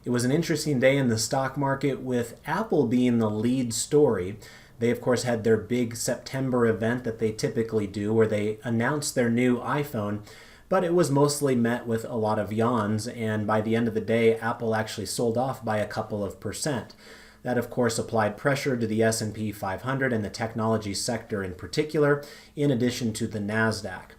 It was an interesting day in the stock market with Apple being the lead story. They, of course, had their big September event that they typically do where they announce their new iPhone, but it was mostly met with a lot of yawns, and by the end of the day, Apple actually sold off by a couple of percent. That, of course, applied pressure to the S&P 500 and the technology sector in particular, in addition to the NASDAQ.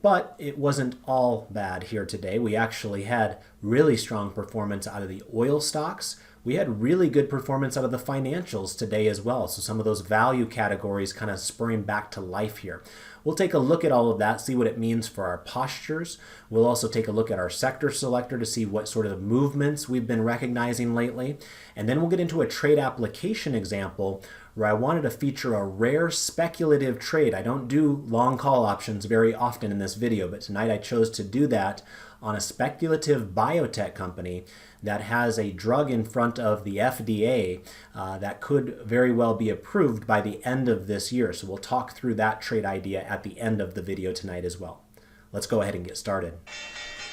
But it wasn't all bad here today. We actually had really strong performance out of the oil stocks. We had really good performance out of the financials today as well. So some of those value categories kind of spurring back to life here. We'll take a look at all of that, see what it means for our postures. We'll also take a look at our sector selector to see what sort of movements we've been recognizing lately. And then we'll get into a trade application example where I wanted to feature a rare speculative trade. I don't do long call options very often in this video, but tonight I chose to do that on a speculative biotech company that has a drug in front of the FDA that could very well be approved by the end of this year. So we'll talk through that trade idea at the end of the video tonight as well. Let's go ahead and get started.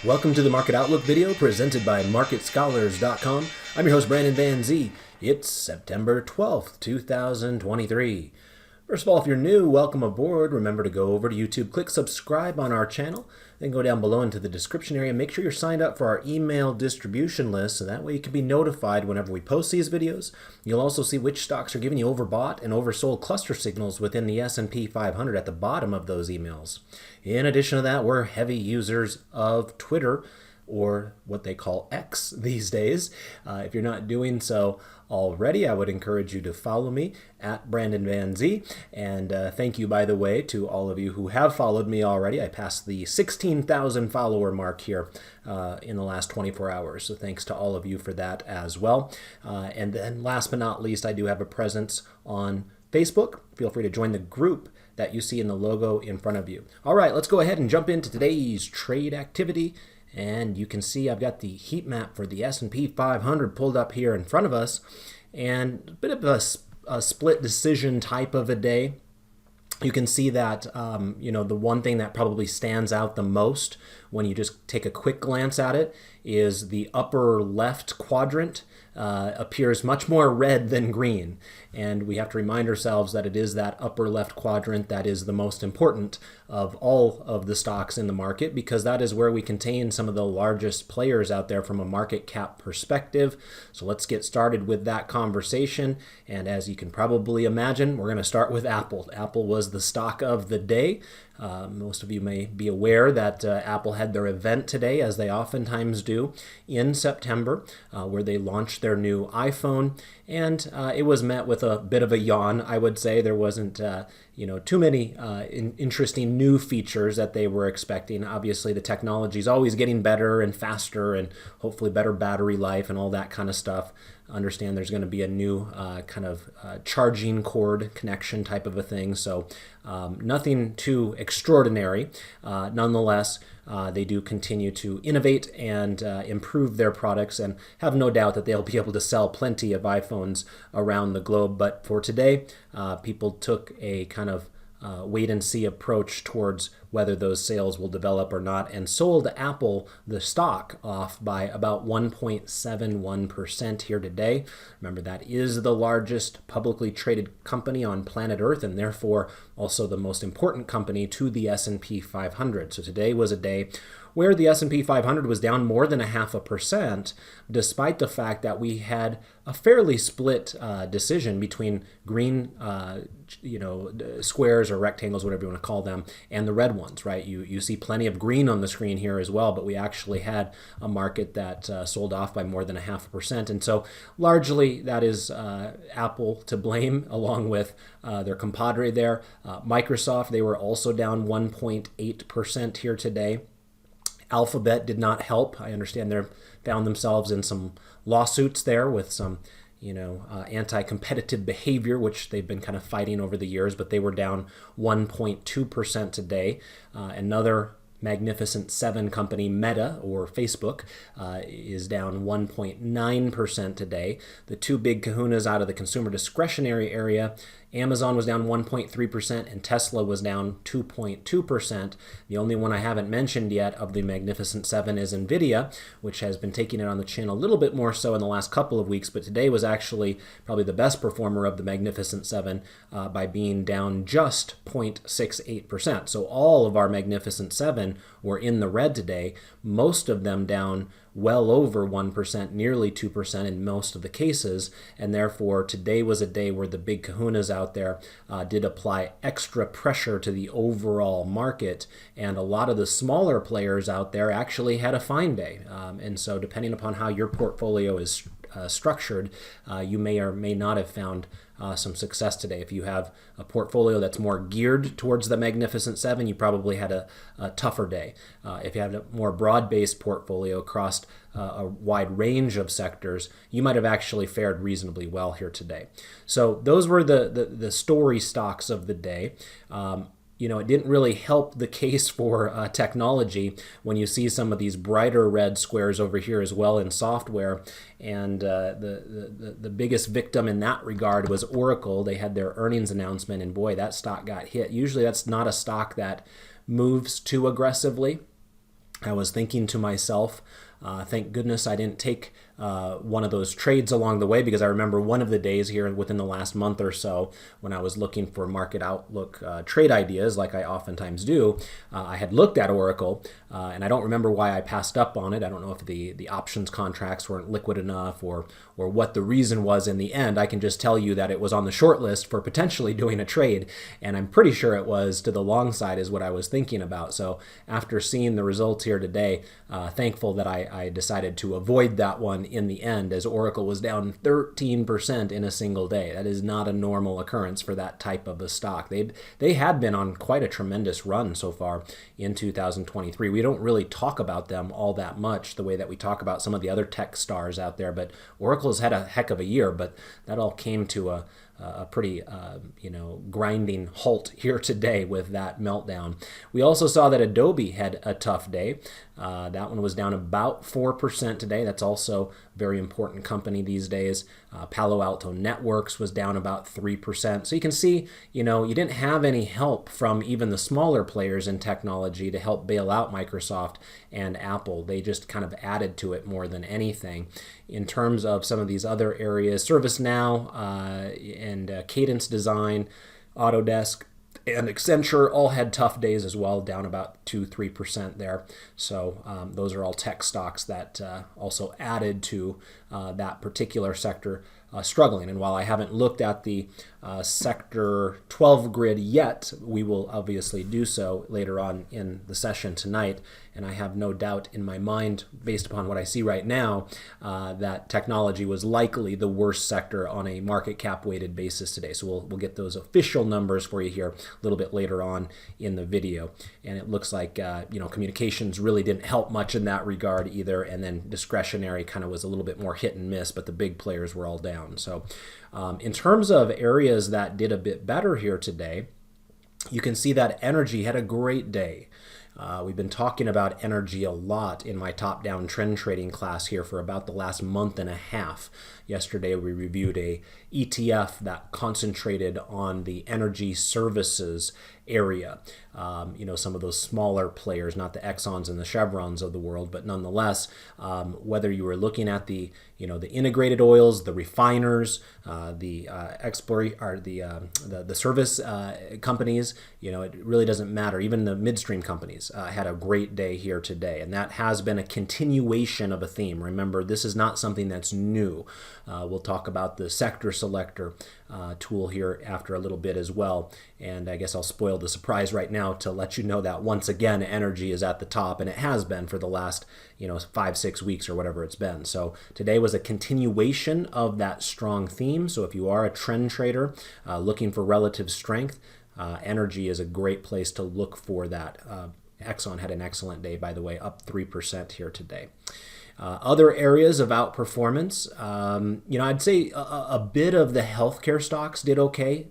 Welcome to the Market Outlook video presented by MarketScholars.com. I'm your host, Brandon Van Zee. It's September 12th, 2023. First of all, if you're new, welcome aboard. Remember to go over to YouTube, click subscribe on our channel, then go down below into the description area. Make sure you're signed up for our email distribution list, so that way you can be notified whenever we post these videos. You'll also see which stocks are giving you overbought and oversold cluster signals within the S&P 500 at the bottom of those emails. In addition to that, we're heavy users of Twitter, or what they call X these days. If you're not doing so already, I would encourage you to follow me at Brandon Van Zee. And thank you, by the way, to all of you who have followed me already. I passed the 16,000 follower mark here in the last 24 hours. So thanks to all of you for that as well. And then last but not least, I do have a presence on Facebook. Feel free to join the group that you see in the logo in front of you. All right, let's go ahead and jump into today's trade activity. And you can see I've got the heat map for the S&P 500 pulled up here in front of us, and a bit of a split decision type of a day. You can see that, the one thing that probably stands out the most when you just take a quick glance at it is the upper left quadrant appears much more red than green. And we have to remind ourselves that it is that upper left quadrant that is the most important of all of the stocks in the market, because that is where we contain some of the largest players out there from a market cap perspective. So let's get started with that conversation. And as you can probably imagine, we're going to start with Apple. Apple was the stock of the day. Most of you may be aware that Apple had their event today, as they oftentimes do in September, where they launched their new iPhone, and it was met with a bit of a yawn, I would say. There wasn't too many interesting new features that they were expecting. Obviously, the technology is always getting better and faster, and hopefully better battery life and all that kind of stuff. Understand there's going to be a new charging cord connection type of a thing, so nothing too extraordinary. Nonetheless, they do continue to innovate and improve their products, and have no doubt that they'll be able to sell plenty of iPhones around the globe. But for today, people took a kind of wait and see approach towards whether those sales will develop or not, and sold Apple, the stock, off by about 1.71% here today. Remember, that is the largest publicly traded company on planet Earth, and therefore also the most important company to the S&P 500. So today was a day where the S&P 500 was down more than 0.5%, despite the fact that we had a fairly split decision between green squares or rectangles, whatever you want to call them, and the red ones, right? You see plenty of green on the screen here as well, but we actually had a market that sold off by more than 0.5%. And so largely that is Apple to blame, along with their compadre there. Microsoft, they were also down 1.8% here today. Alphabet did not help. I understand they found themselves in some lawsuits there with some anti-competitive behavior, which they've been kind of fighting over the years, but they were down 1.2% today. Another Magnificent Seven company, Meta, or Facebook, is down 1.9% today. The two big kahunas out of the consumer discretionary area, Amazon was down 1.3% and Tesla was down 2.2%. The only one I haven't mentioned yet of the Magnificent Seven is Nvidia, which has been taking it on the chin a little bit more so in the last couple of weeks, but today was actually probably the best performer of the Magnificent Seven by being down just 0.68%. So all of our Magnificent Seven were in the red today, most of them down well over 1%, nearly 2% in most of the cases, and therefore today was a day where the big kahunas out there did apply extra pressure to the overall market, and a lot of the smaller players out there actually had a fine day. And so depending upon how your portfolio is structured, you may or may not have found some success today. If you have a portfolio that's more geared towards the Magnificent Seven, you probably had a tougher day. If you have a more broad-based portfolio across a wide range of sectors, you might have actually fared reasonably well here today. So those were the story stocks of the day. It didn't really help the case for technology when you see some of these brighter red squares over here as well in software. And the biggest victim in that regard was Oracle. They had their earnings announcement, and boy, that stock got hit. Usually that's not a stock that moves too aggressively. I was thinking to myself, thank goodness I didn't take one of those trades along the way, because I remember one of the days here within the last month or so when I was looking for market outlook trade ideas, like I oftentimes do, I had looked at Oracle, and I don't remember why I passed up on it. I don't know if the options contracts weren't liquid enough or what the reason was in the end. I can just tell you that it was on the short list for potentially doing a trade, and I'm pretty sure it was to the long side is what I was thinking about. So after seeing the results here today, thankful that I decided to avoid that one in the end, as Oracle was down 13% in a single day. That is not a normal occurrence for that type of a stock. They had been on quite a tremendous run so far in 2023. We don't really talk about them all that much the way that we talk about some of the other tech stars out there, but Oracle's had a heck of a year, but that all came to a pretty grinding halt here today with that meltdown. We also saw that Adobe had a tough day. That one was down about 4% today. That's also a very important company these days. Palo Alto Networks was down about 3%. So you can see, you didn't have any help from even the smaller players in technology to help bail out Microsoft and Apple. They just kind of added to it more than anything. In terms of some of these other areas, ServiceNow and Cadence Design, Autodesk, and Accenture all had tough days as well, down about 2-3% there. So those are all tech stocks that also added to that particular sector struggling. And while I haven't looked at the Sector 12 grid yet, we will obviously do so later on in the session tonight. And I have no doubt in my mind, based upon what I see right now, that technology was likely the worst sector on a market cap weighted basis today. So we'll get those official numbers for you here a little bit later on in the video. And it looks like communications really didn't help much in that regard either. And then discretionary kind of was a little bit more hit and miss, but the big players were all down. So in terms of areas that did a bit better here today, you can see that energy had a great day. We've been talking about energy a lot in my top-down trend trading class here for about the last month and a half. Yesterday we reviewed a ETF that concentrated on the energy services area. Some of those smaller players, not the Exxons and the Chevrons of the world, but nonetheless, whether you were looking at the integrated oils, the refiners, the service companies, it really doesn't matter. Even the midstream companies had a great day here today, and that has been a continuation of a theme. Remember, this is not something that's new. We'll talk about the Sector Selector tool here after a little bit as well, and I guess I'll spoil the surprise right now to let you know that once again energy is at the top, and it has been for the last 5-6 weeks or whatever it's been. So today was a continuation of that strong theme. So if you are a trend trader looking for relative strength, energy is a great place to look for that. Exxon had an excellent day, by the way, up 3% here today. Other areas of outperformance, I'd say a bit of the healthcare stocks did okay,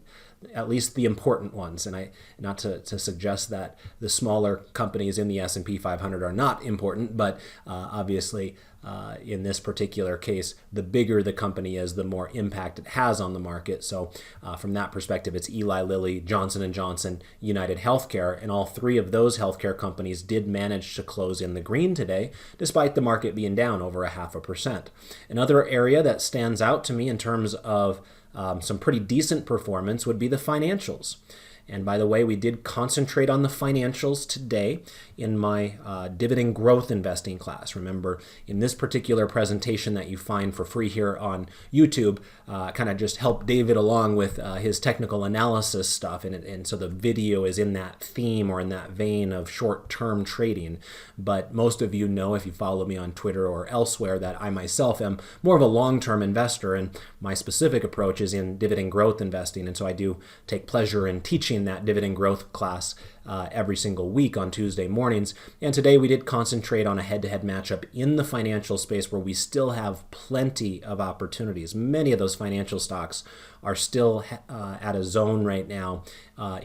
at least the important ones. And not to suggest that the smaller companies in the S&P 500 are not important, but obviously in this particular case, the bigger the company is, the more impact it has on the market. So from that perspective, it's Eli Lilly, Johnson & Johnson, United Healthcare, and all three of those healthcare companies did manage to close in the green today, despite the market being down over 0.5%. Another area that stands out to me in terms of some pretty decent performance would be the financials. And by the way, we did concentrate on the financials today in my dividend growth investing class. Remember, in this particular presentation that you find for free here on YouTube, kind of just help David along with his technical analysis stuff. And so the video is in that theme or in that vein of short-term trading. But most of you know, if you follow me on Twitter or elsewhere, that I myself am more of a long-term investor, and my specific approach is in dividend growth investing. And so I do take pleasure in teaching that dividend growth class every single week on Tuesday mornings. And today we did concentrate on a head-to-head matchup in the financial space where we still have plenty of opportunities. Many of those financial stocks are still at a zone right now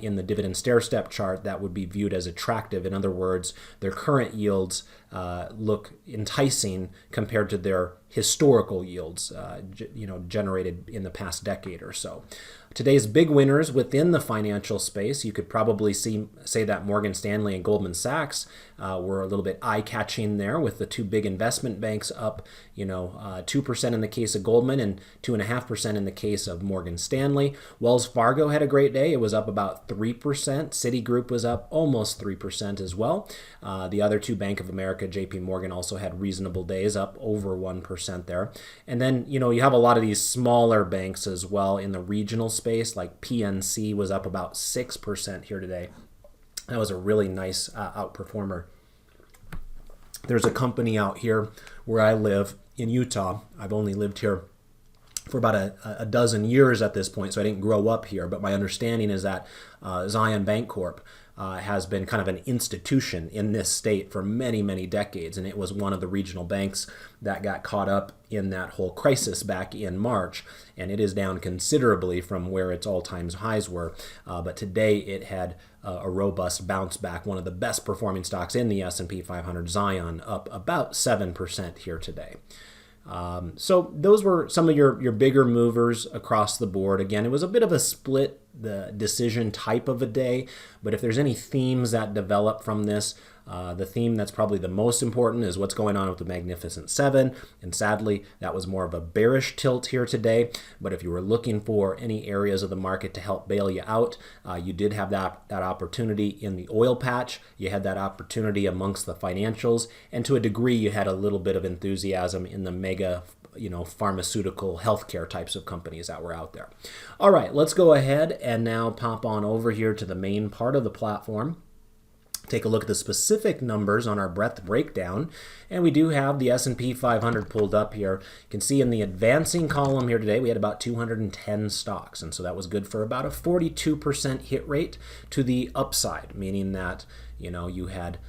in the dividend stair-step chart that would be viewed as attractive. In other words, their current yields look enticing compared to their historical yields, generated in the past decade or so. Today's big winners within the financial space, you could probably say that Morgan Stanley and Goldman Sachs were a little bit eye-catching there, with the two big investment banks up, 2% in the case of Goldman and 2.5% in the case of Morgan Stanley. Wells Fargo had a great day. It was up about 3%. Citigroup was up almost 3% as well. The other two, Bank of America, JP Morgan, also had reasonable days, up over 1% there. And then, you have a lot of these smaller banks as well in the regional space, like PNC was up about 6% here today. That was a really nice outperformer. There's a company out here where I live in Utah. I've only lived here for about a dozen years at this point, so I didn't grow up here, but my understanding is that Zion Bancorp has been kind of an institution in this state for many, many decades, and it was one of the regional banks that got caught up in that whole crisis back in March, and it is down considerably from where its all-time highs were, but today it had a robust bounce back, one of the best performing stocks in the S&P 500, Zion, up about 7% here today. So those were some of your bigger movers across the board. Again, it was a bit of a split the decision type of a day, but if there's any themes that develop from this, the theme that's probably the most important is what's going on with the Magnificent Seven, and sadly that was more of a bearish tilt here today. But if you were looking for any areas of the market to help bail you out, you did have that opportunity in the oil patch, you had that opportunity amongst the financials, and to a degree you had a little bit of enthusiasm in the mega pharmaceutical healthcare types of companies that were out there. All right, let's go ahead and now pop on over here to the main part of the platform. Take a look at the specific numbers on our breadth breakdown, and we do have the S&P 500 pulled up here. You can see in the advancing column here today we had about 210 stocks, and so that was good for about a 42% hit rate to the upside, meaning that you had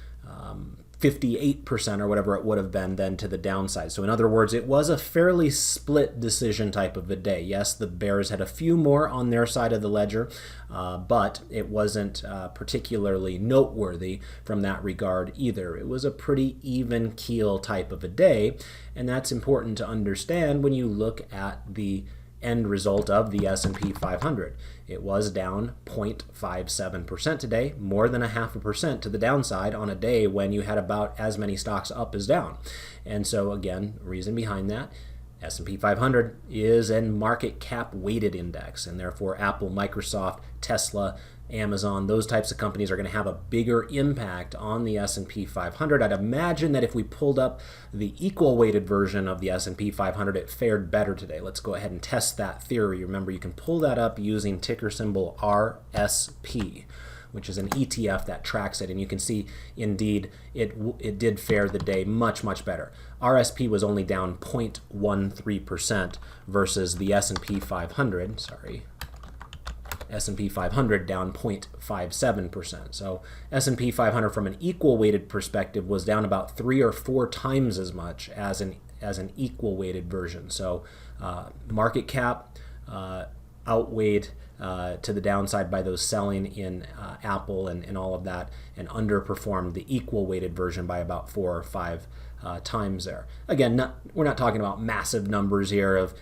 58% or whatever it would have been then to the downside. So in other words, it was a fairly split decision type of a day. Yes, the bears had a few more on their side of the ledger, but it wasn't particularly noteworthy from that regard either. It was a pretty even keel type of a day, and that's important to understand when you look at the end result of the S&P 500. It was down 0.57% today, more than 0.5% to the downside on a day when you had about as many stocks up as down. And so again, reason behind that, S&P 500 is a market cap weighted index, and therefore Apple, Microsoft, Tesla, Amazon, those types of companies are going to have a bigger impact on the S&P 500. I'd imagine that if we pulled up the equal weighted version of the S&P 500, it fared better today. Let's go ahead and test that theory. Remember, you can pull that up using ticker symbol RSP, which is an ETF that tracks it, and you can see indeed it did fare the day much, much better. RSP was only down 0.13% versus the S&P 500, S&P 500 down 0.57%. So S&P 500 from an equal weighted perspective was down about 3 or 4 times as much as an equal weighted version. So market cap outweighed to the downside by those selling in Apple and all of that, and underperformed the equal weighted version by about 4 or 5 times there. Again, we're not talking about massive numbers here of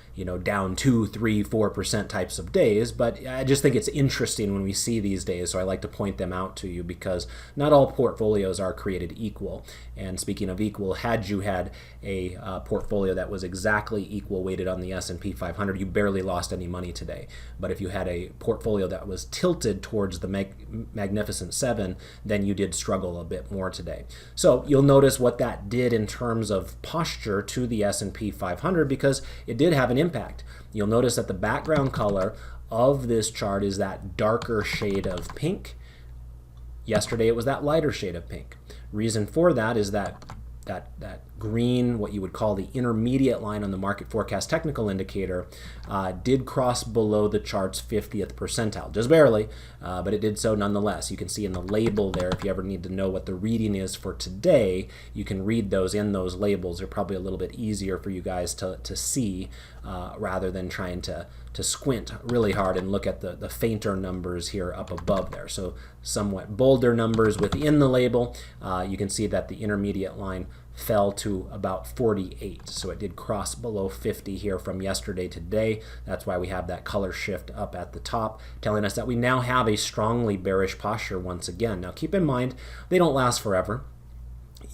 down 2, 3, 4% types of days, but I just think it's interesting when we see these days, so I like to point them out to you because not all portfolios are created equal. And speaking of equal, had you had a portfolio that was exactly equal weighted on the S&P 500, you barely lost any money today. But if you had a portfolio that was tilted towards the Magnificent Seven, then you did struggle a bit more today. So you'll notice what that did in terms of posture to the S&P 500 because it did have an impact. You'll notice that the background color of this chart is that darker shade of pink. Yesterday it was that lighter shade of pink. Reason for that is that green, what you would call the intermediate line on the market forecast technical indicator, did cross below the chart's 50th percentile, just barely, but it did so nonetheless. You can see in the label there, if you ever need to know what the reading is for today, you can read those in those labels. They're probably a little bit easier for you guys to see rather than trying to squint really hard and look at the fainter numbers here up above there. So somewhat bolder numbers within the label. You can see that the intermediate line fell to about 48. So it did cross below 50 here from yesterday to today. That's why we have that color shift up at the top, telling us that we now have a strongly bearish posture once again. Now keep in mind, they don't last forever.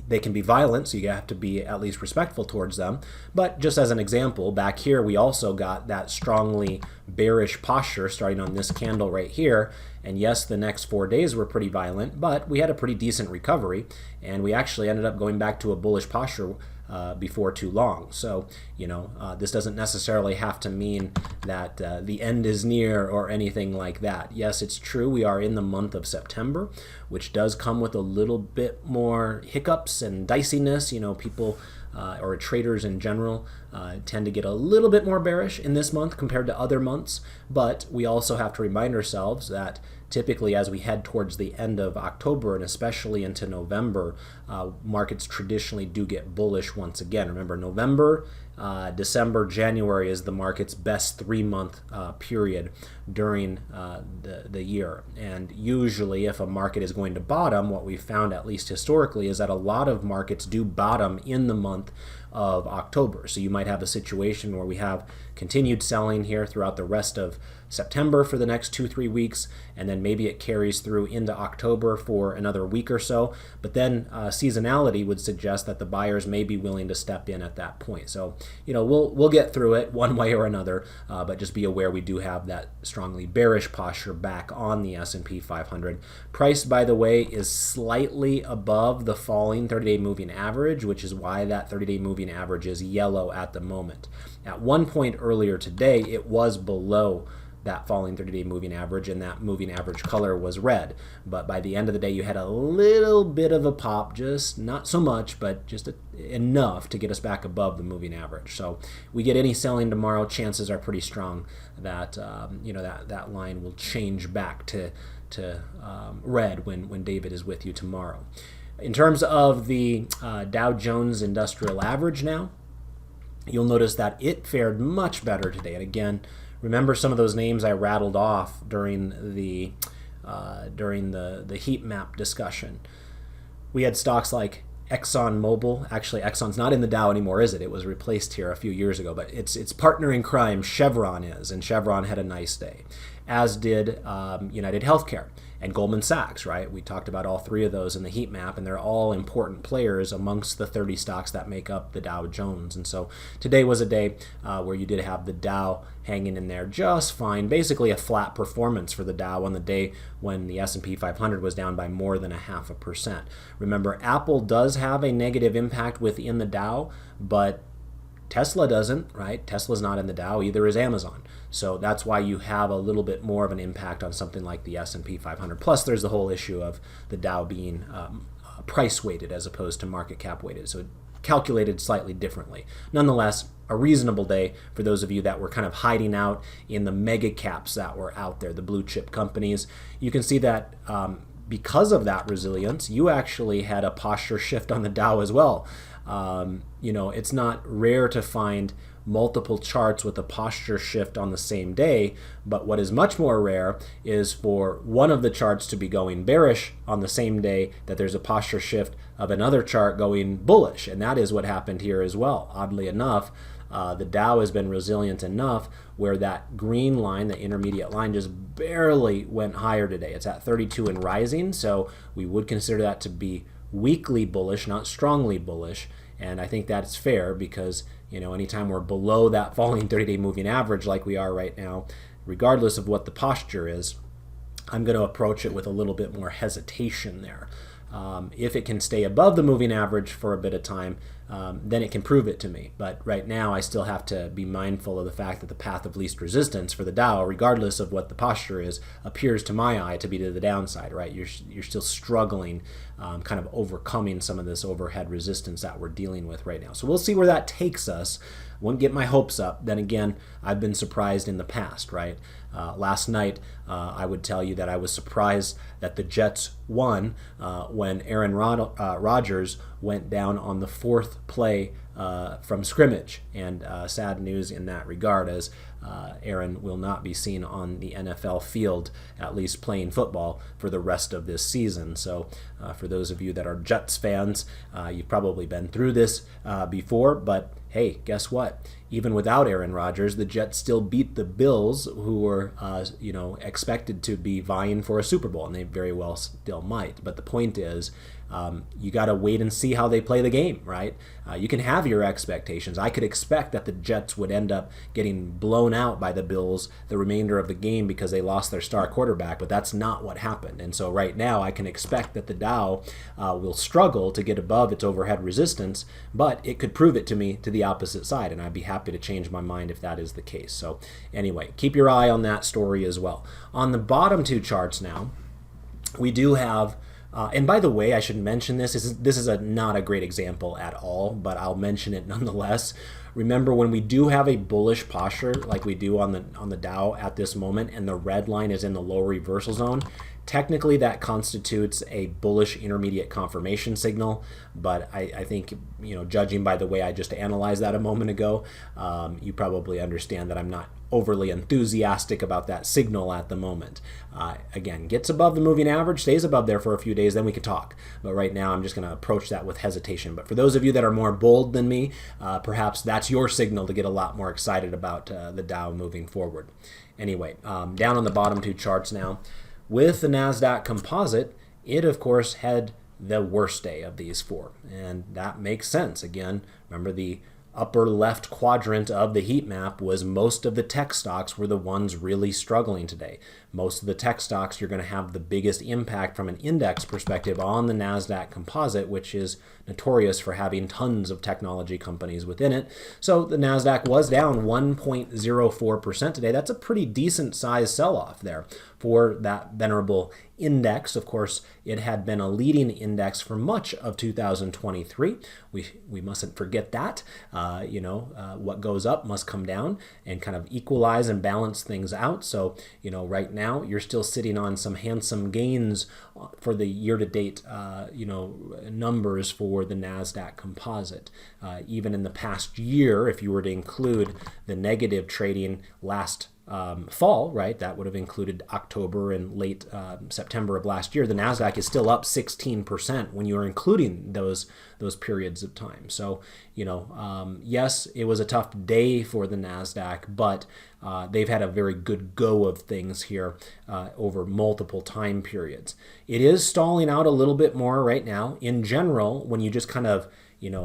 They can be violent, so you have to be at least respectful towards them. But just as an example, back here we also got that strongly bearish posture starting on this candle right here. And yes, the next 4 days were pretty violent, but we had a pretty decent recovery, and we actually ended up going back to a bullish posture before too long. So, this doesn't necessarily have to mean that the end is near or anything like that. Yes, it's true, we are in the month of September, which does come with a little bit more hiccups and diciness. People or traders in general tend to get a little bit more bearish in this month compared to other months, but we also have to remind ourselves that typically as we head towards the end of October and especially into November, markets traditionally do get bullish once again. Remember, November, December, January is the market's best 3-month period during the year. And usually if a market is going to bottom, what we've found, at least historically, is that a lot of markets do bottom in the month of October. So you might have a situation where we have continued selling here throughout the rest of September for the next 2-3 weeks, and then maybe it carries through into October for another week or so. But then seasonality would suggest that the buyers may be willing to step in at that point. So we'll get through it one way or another, but just be aware we do have that strongly bearish posture back on the S&P 500. Price, by the way, is slightly above the falling 30-day moving average, which is why that 30-day moving average is yellow at the moment. At one point earlier today, it was below that falling 30-day moving average, and that moving average color was red. But by the end of the day, you had a little bit of a pop, just not so much, but just enough to get us back above the moving average. So we get any selling tomorrow, chances are pretty strong that that line will change back to red when David is with you tomorrow. In terms of the Dow Jones Industrial Average now, you'll notice that it fared much better today. And again, remember some of those names I rattled off during the heat map discussion. We had stocks like ExxonMobil. Actually, Exxon's not in the Dow anymore, is it? It was replaced here a few years ago, but its partner in crime, Chevron, is, and Chevron had a nice day, as did United Healthcare and Goldman Sachs, right? We talked about all three of those in the heat map, and they're all important players amongst the 30 stocks that make up the Dow Jones. And so today was a day where you did have the Dow hanging in there just fine, basically a flat performance for the Dow on the day when the S&P 500 was down by more than 0.5%. Remember, Apple does have a negative impact within the Dow, but Tesla doesn't, right? Tesla's not in the Dow, either is Amazon. So that's why you have a little bit more of an impact on something like the S&P 500. Plus, there's the whole issue of the Dow being price weighted as opposed to market cap weighted. So calculated slightly differently. Nonetheless, a reasonable day for those of you that were kind of hiding out in the mega caps that were out there, the blue chip companies. You can see that because of that resilience, you actually had a posture shift on the Dow as well. It's not rare to find multiple charts with a posture shift on the same day, but what is much more rare is for one of the charts to be going bearish on the same day that there's a posture shift of another chart going bullish, and that is what happened here as well. Oddly enough, the Dow has been resilient enough where that green line, the intermediate line, just barely went higher today. It's at 32 and rising, so we would consider that to be weakly bullish, not strongly bullish. And I think that's fair because, anytime we're below that falling 30-day moving average like we are right now, regardless of what the posture is, I'm going to approach it with a little bit more hesitation there. If it can stay above the moving average for a bit of time, then it can prove it to me. But right now, I still have to be mindful of the fact that the path of least resistance for the Dow, regardless of what the posture is, appears to my eye to be to the downside, right? You're still struggling, kind of overcoming some of this overhead resistance that we're dealing with right now. So we'll see where that takes us. Won't get my hopes up. Then again, I've been surprised in the past, right? Last night, I would tell you that I was surprised that the Jets won when Aaron Rodgers went down on the fourth play from scrimmage. And sad news in that regard, as Aaron will not be seen on the NFL field, at least playing football, for the rest of this season. So for those of you that are Jets fans, you've probably been through this before, but hey, guess what? Even without Aaron Rodgers, the Jets still beat the Bills, who were, expected to be vying for a Super Bowl, and they very well still might. But the point is, you got to wait and see how they play the game, right? You can have your expectations. I could expect that the Jets would end up getting blown out by the Bills the remainder of the game because they lost their star quarterback, but that's not what happened. And so right now, I can expect that the Dow will struggle to get above its overhead resistance, but it could prove it to me to the opposite side, and I'd be happy to change my mind if that is the case. So anyway, keep your eye on that story as well. On the bottom two charts now, we do have and by the way, I should mention this. This is not a great example at all, but I'll mention it nonetheless. Remember, when we do have a bullish posture like we do on the Dow at this moment, and the red line is in the lower reversal zone, technically that constitutes a bullish intermediate confirmation signal. But I think, judging by the way I just analyzed that a moment ago, you probably understand that I'm not overly enthusiastic about that signal at the moment. Again, gets above the moving average, stays above there for a few days, then we can talk. But right now, I'm just going to approach that with hesitation. But for those of you that are more bold than me, perhaps that's your signal to get a lot more excited about the Dow moving forward. Anyway, down on the bottom two charts now, with the NASDAQ composite, it of course had the worst day of these four. And that makes sense. Again, remember the upper left quadrant of the heat map was most of the tech stocks were the ones really struggling today. Most of the tech stocks, you're going to have the biggest impact from an index perspective on the NASDAQ composite, which is notorious for having tons of technology companies within it. So the NASDAQ was down 1.04% today. That's a pretty decent size sell-off there for that venerable index. Of course, it had been a leading index for much of 2023. We mustn't forget that. What goes up must come down and kind of equalize and balance things out. So, right now you're still sitting on some handsome gains for the year-to-date, numbers for the NASDAQ composite. Even in the past year, if you were to include the negative trading last fall, right, that would have included October and late September of last year, the NASDAQ is still up 16% when you are including those periods of time. So, yes, it was a tough day for the NASDAQ, but they've had a very good go of things here over multiple time periods. It is stalling out a little bit more right now. In general, when you just kind of,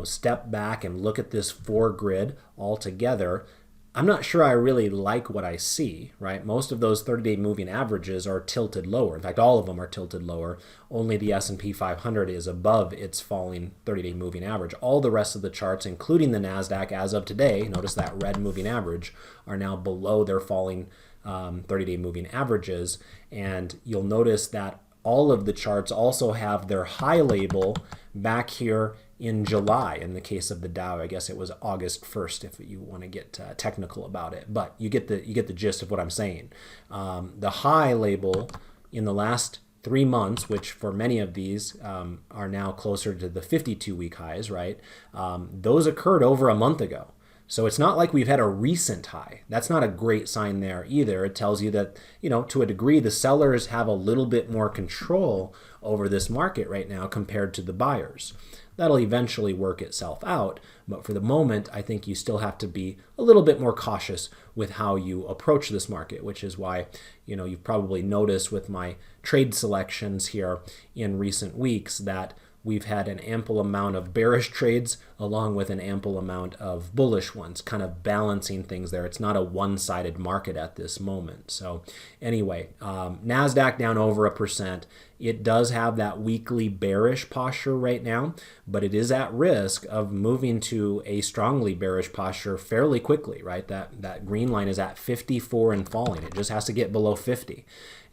step back and look at this four grid all together, I'm not sure I really like what I see, right? Most of those 30-day moving averages are tilted lower. In fact, all of them are tilted lower. Only the S&P 500 is above its falling 30-day moving average. All the rest of the charts, including the NASDAQ as of today, notice that red moving average, are now below their falling 30-day moving averages. And you'll notice that all of the charts also have their high label back here in July. In the case of the Dow, I guess it was August 1st if you want to get technical about it, but you get the gist of what I'm saying. The high label in the last 3 months, which for many of these are now closer to the 52-week highs, right? Those occurred over a month ago. So it's not like we've had a recent high. That's not a great sign there either. It tells you that, to a degree, the sellers have a little bit more control over this market right now compared to the buyers. That'll eventually work itself out, but for the moment, I think you still have to be a little bit more cautious with how you approach this market, which is why, you've probably noticed with my trade selections here in recent weeks that we've had an ample amount of bearish trades along with an ample amount of bullish ones, kind of balancing things there. It's not a one-sided market at this moment. So anyway, NASDAQ down over 1%. It does have that weekly bearish posture right now, but it is at risk of moving to a strongly bearish posture fairly quickly, right? That green line is at 54 and falling. It just has to get below 50.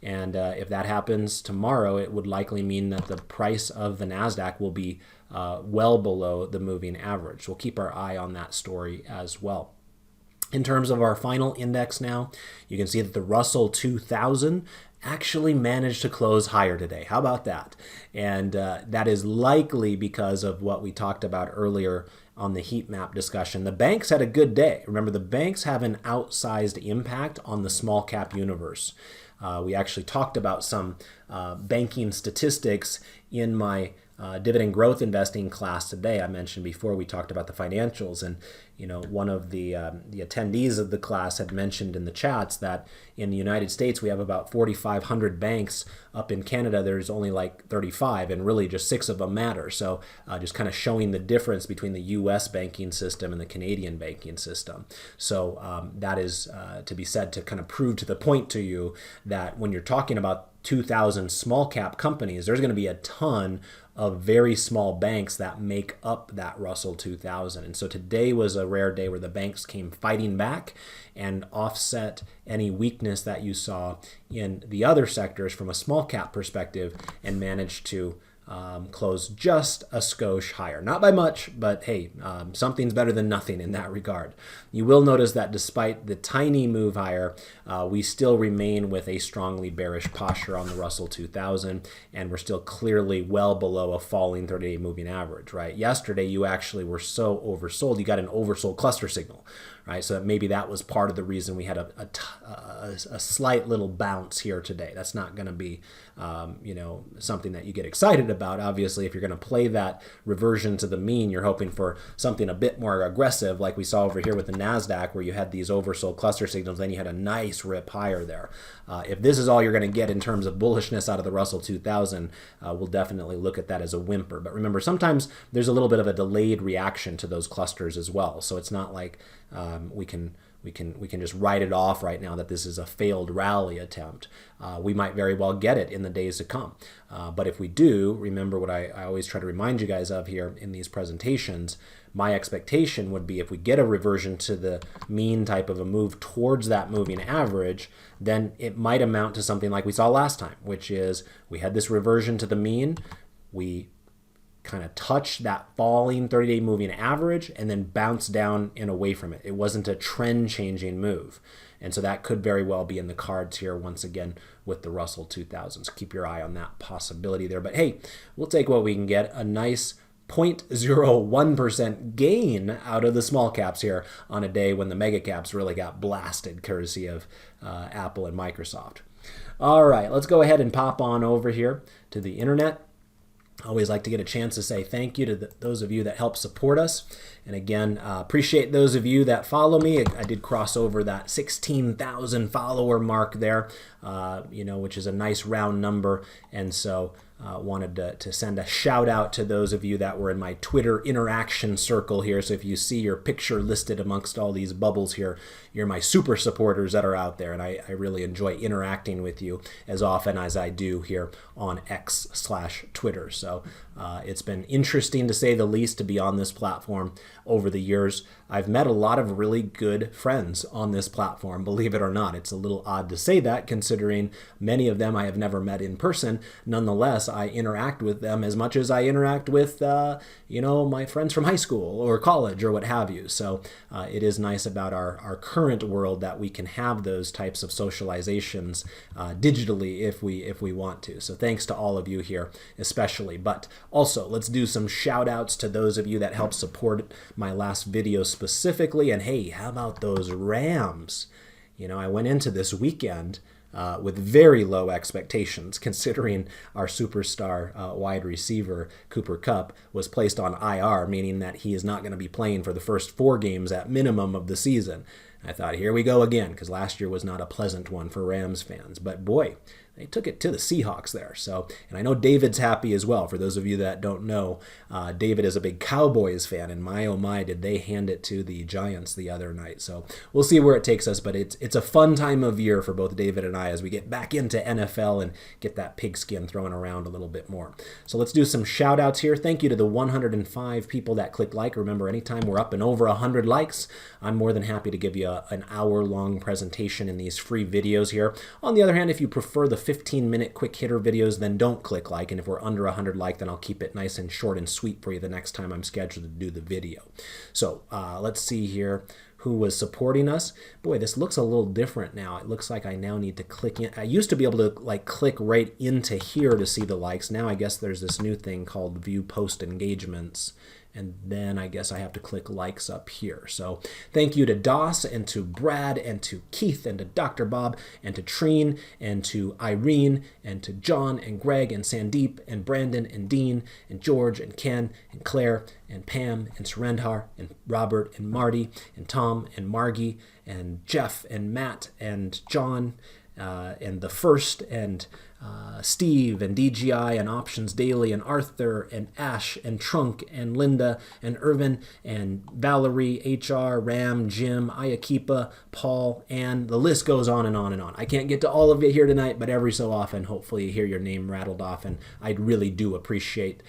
And if that happens tomorrow, it would likely mean that the price of the NASDAQ will be well below the moving average. We'll keep our eye on that story as well. In terms of our final index now, you can see that the Russell 2000 actually managed to close higher today. How about that? And that is likely because of what we talked about earlier on the heat map discussion. The banks had a good day. Remember, the banks have an outsized impact on the small cap universe. We actually talked about some banking statistics in my dividend growth investing class today. I mentioned before we talked about the financials, and one of the attendees of the class had mentioned in the chats that in the United States we have about 4,500 banks. Up in Canada there's only like 35, and really just 6 of them matter. So just kind of showing the difference between the U.S. banking system and the Canadian banking system. So that is to be said to kind of prove to the point to you that when you're talking about 2,000 small cap companies, there's going to be a ton of very small banks that make up that Russell 2000. And so today was a rare day where the banks came fighting back and offset any weakness that you saw in the other sectors from a small cap perspective and managed to close just a skosh higher. Not by much, but hey, something's better than nothing in that regard. You will notice that despite the tiny move higher, we still remain with a strongly bearish posture on the Russell 2000, and we're still clearly well below a falling 30-day moving average, right? Yesterday, you actually were so oversold, you got an oversold cluster signal, right? So maybe that was part of the reason we had a slight little bounce here today. That's not going to be, something that you get excited about. Obviously, if you're going to play that reversion to the mean, you're hoping for something a bit more aggressive, like we saw over here with the NASDAQ, where you had these oversold cluster signals, then you had a nice rip higher there. If this is all you're going to get in terms of bullishness out of the Russell 2000, we'll definitely look at that as a whimper. But remember, sometimes there's a little bit of a delayed reaction to those clusters as well. So it's not like we can just write it off right now that this is a failed rally attempt. We might very well get it in the days to come. But if we do, remember what I always try to remind you guys of here in these presentations, my expectation would be if we get a reversion to the mean type of a move towards that moving average, then it might amount to something like we saw last time, which is we had this reversion to the mean, we kind of touched that falling 30-day moving average and then bounced down and away from it. It wasn't a trend-changing move. And so that could very well be in the cards here once again with the Russell 2000. So keep your eye on that possibility there. But hey, we'll take what we can get, a nice 0.01% gain out of the small caps here on a day when the mega caps really got blasted courtesy of Apple and Microsoft. All right, let's go ahead and pop on over here to the internet. I always like to get a chance to say thank you to those of you that help support us. And again, appreciate those of you that follow me. I did cross over that 16,000 follower mark there, which is a nice round number. And so wanted to send a shout out to those of you that were in my Twitter interaction circle here. So if you see your picture listed amongst all these bubbles here, you're my super supporters that are out there. And I really enjoy interacting with you as often as I do here on X/Twitter. So it's been interesting to say the least to be on this platform over the years. I've met a lot of really good friends on this platform, believe it or not. It's a little odd to say that considering many of them I have never met in person. Nonetheless, unless I interact with them as much as I interact with, my friends from high school or college or what have you. So it is nice about our current world that we can have those types of socializations digitally if we want to. So thanks to all of you here especially. But also, let's do some shout outs to those of you that helped support my last video specifically. And hey, how about those Rams? I went into this weekend with very low expectations, considering our superstar wide receiver, Cooper Kupp, was placed on IR, meaning that he is not going to be playing for the first 4 games at minimum of the season. I thought, here we go again, because last year was not a pleasant one for Rams fans. But boy, they took it to the Seahawks there. And I know David's happy as well. For those of you that don't know, David is a big Cowboys fan, and my oh my, did they hand it to the Giants the other night. So we'll see where it takes us, but it's a fun time of year for both David and I as we get back into NFL and get that pigskin thrown around a little bit more. So let's do some shout outs here. Thank you to the 105 people that clicked like. Remember, anytime we're up and over 100 likes, I'm more than happy to give you an hour-long presentation in these free videos here. On the other hand, if you prefer the 15-minute quick hitter videos, then don't click like. And if we're under 100 like, then I'll keep it nice and short and sweet for you the next time I'm scheduled to do the video. So let's see here who was supporting us. Boy, this looks a little different now. It looks like I now need to click in. I used to be able to click right into here to see the likes. Now I guess there's this new thing called view post engagements. And then I guess I have to click likes up here. So thank you to Doss and to Brad and to Keith and to Dr. Bob and to Treen and to Irene and to John and Greg and Sandeep and Brandon and Dean and George and Ken and Claire and Pam and Surendhar and Robert and Marty and Tom and Margie and Jeff and Matt and John and the First and Steve and DGI and Options Daily and Arthur and Ash and Trunk and Linda and Irvin and Valerie, HR, Ram, Jim, Ayakipa, Paul, and the list goes on and on and on. I can't get to all of you here tonight, but every so often, hopefully you hear your name rattled off, and I really do appreciate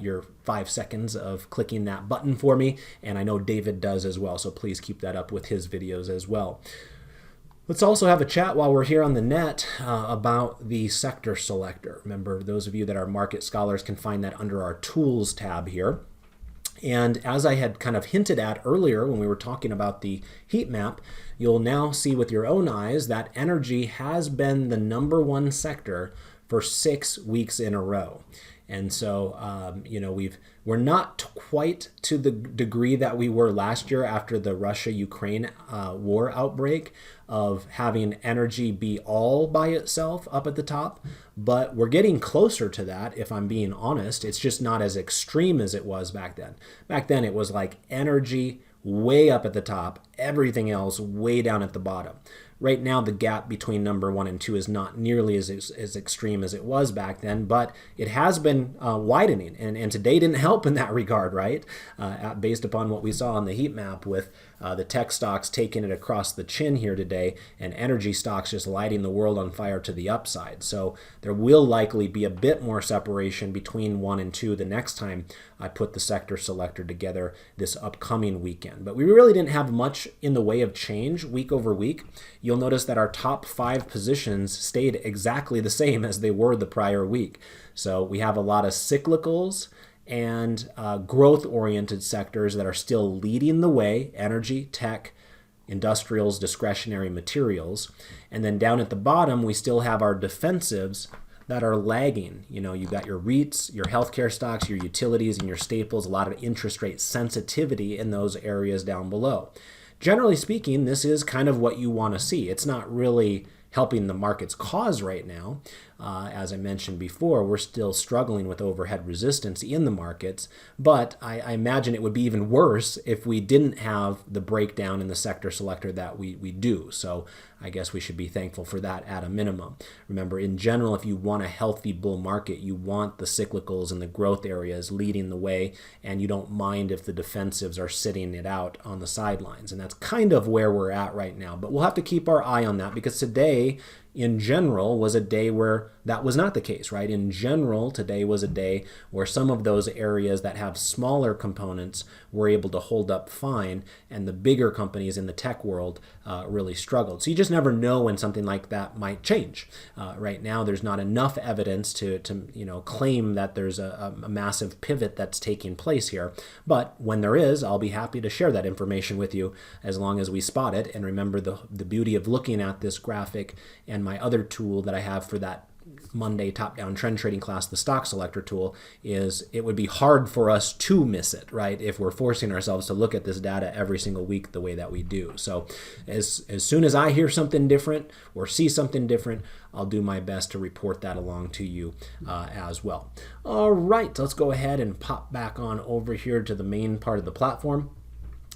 your 5 seconds of clicking that button for me, and I know David does as well, so please keep that up with his videos as well. Let's also have a chat while we're here on the net about the sector selector. Remember, those of you that are market scholars can find that under our tools tab here. And as I had kind of hinted at earlier when we were talking about the heat map, you'll now see with your own eyes that energy has been the #1 sector for 6 weeks in a row. And so, we're not quite to the degree that we were last year after the Russia-Ukraine war outbreak of having energy be all by itself up at the top, but we're getting closer to that, if I'm being honest. It's just not as extreme as it was back then. Back then, it was like energy way up at the top, everything else way down at the bottom. Right now, the gap between #1 and 2 is not nearly as extreme as it was back then, but it has been widening, and today didn't help in that regard, right? Based upon what we saw on the heat map with the tech stocks taking it across the chin here today, and energy stocks just lighting the world on fire to the upside. So there will likely be a bit more separation between 1 and 2 the next time I put the sector selector together this upcoming weekend. But we really didn't have much in the way of change week over week. You'll notice that our top 5 positions stayed exactly the same as they were the prior week. So we have a lot of cyclicals and growth-oriented sectors that are still leading the way: energy, tech, industrials, discretionary materials. And then down at the bottom, we still have our defensives that are lagging. You've got your REITs, your healthcare stocks, your utilities, and your staples, a lot of interest rate sensitivity in those areas down below. Generally speaking, this is kind of what you want to see. It's not really helping the market's cause right now. As I mentioned before, we're still struggling with overhead resistance in the markets, but I imagine it would be even worse if we didn't have the breakdown in the sector selector that we do. So I guess we should be thankful for that at a minimum. Remember, in general, if you want a healthy bull market, you want the cyclicals and the growth areas leading the way, and you don't mind if the defensives are sitting it out on the sidelines. And that's kind of where we're at right now. But we'll have to keep our eye on that, because today, in general was a day where that was not the case, right? In general, today was a day where some of those areas that have smaller components were able to hold up fine, and the bigger companies in the tech world really struggled. So you just never know when something like that might change. Right now, there's not enough evidence to claim that there's a massive pivot that's taking place here. But when there is, I'll be happy to share that information with you as long as we spot it. And remember, the beauty of looking at this graphic and my other tool that I have for that Monday top-down trend trading class, the stock selector tool, is it would be hard for us to miss it, right, if we're forcing ourselves to look at this data every single week the way that we do. So as soon as I hear something different or see something different, I'll do my best to report that along to you as well. All right, let's go ahead and pop back on over here to the main part of the platform.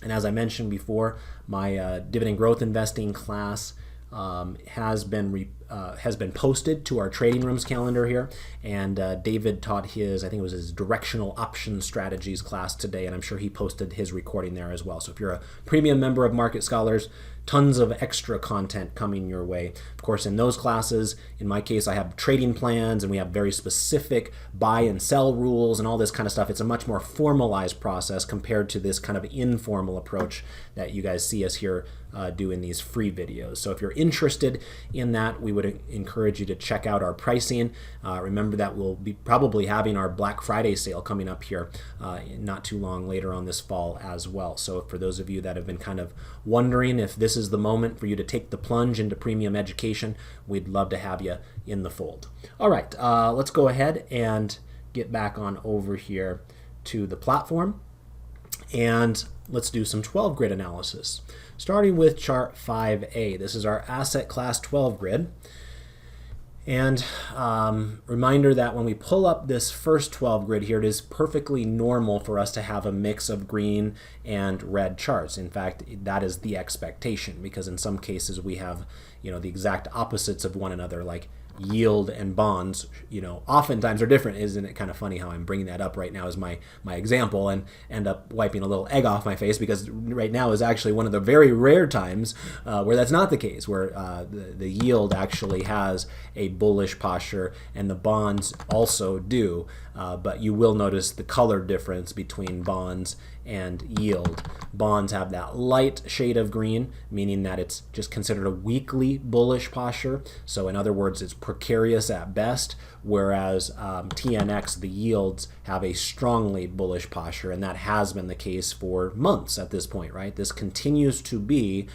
And as I mentioned before, my dividend growth investing class has been posted to our trading rooms calendar here, and David taught his, I think it was his directional option strategies class today, and I'm sure he posted his recording there as well. So if you're a premium member of Market Scholars, tons of extra content coming your way. Of course, in those classes, in my case, I have trading plans and we have very specific buy and sell rules and all this kind of stuff. It's a much more formalized process compared to this kind of informal approach that you guys see us here do in these free videos. So if you're interested in that, we would encourage you to check out our pricing. Remember that we'll be probably having our Black Friday sale coming up here not too long later on this fall as well. So for those of you that have been kind of wondering if this is the moment for you to take the plunge into premium education, we'd love to have you in the fold. All right, let's go ahead and get back on over here to the platform, and let's do some 12 grid analysis. Starting with chart 5A, this is our asset class 12 grid. And reminder that when we pull up this first 12 grid here, it is perfectly normal for us to have a mix of green and red charts. In fact, that is the expectation, because in some cases we have, the exact opposites of one another, like yield and bonds, oftentimes are different. Isn't it kind of funny how I'm bringing that up right now as my example and end up wiping a little egg off my face, because right now is actually one of the very rare times where that's not the case, where the yield actually has a bullish posture and the bonds also do, but you will notice the color difference between bonds and yield. Bonds have that light shade of green, meaning that it's just considered a weakly bullish posture. So in other words, it's precarious at best, whereas TNX, the yields, have a strongly bullish posture, and that has been the case for months at this point, right? This continues to be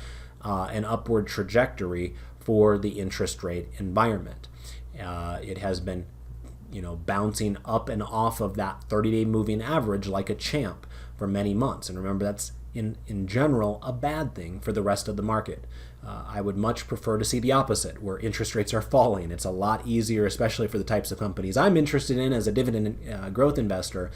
an upward trajectory for the interest rate environment. It has been bouncing up and off of that 30-day moving average like a champ for many months. And remember, that's in general a bad thing for the rest of the market. I would much prefer to see the opposite, where interest rates are falling. It's a lot easier, especially for the types of companies I'm interested in as a dividend growth investor,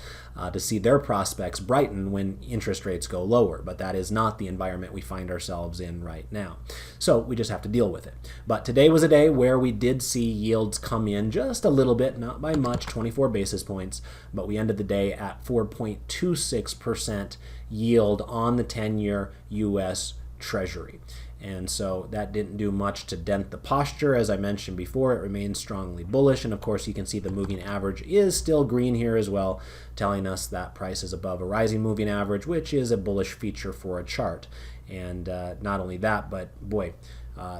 to see their prospects brighten when interest rates go lower. But that is not the environment we find ourselves in right now. So we just have to deal with it. But today was a day where we did see yields come in just a little bit, not by much, 24 basis points, but we ended the day at 4.26% yield on the 10-year U.S. Treasury. And so that didn't do much to dent the posture. As I mentioned before, it remains strongly bullish. And of course, you can see the moving average is still green here as well, telling us that price is above a rising moving average, which is a bullish feature for a chart. And not only that, but boy,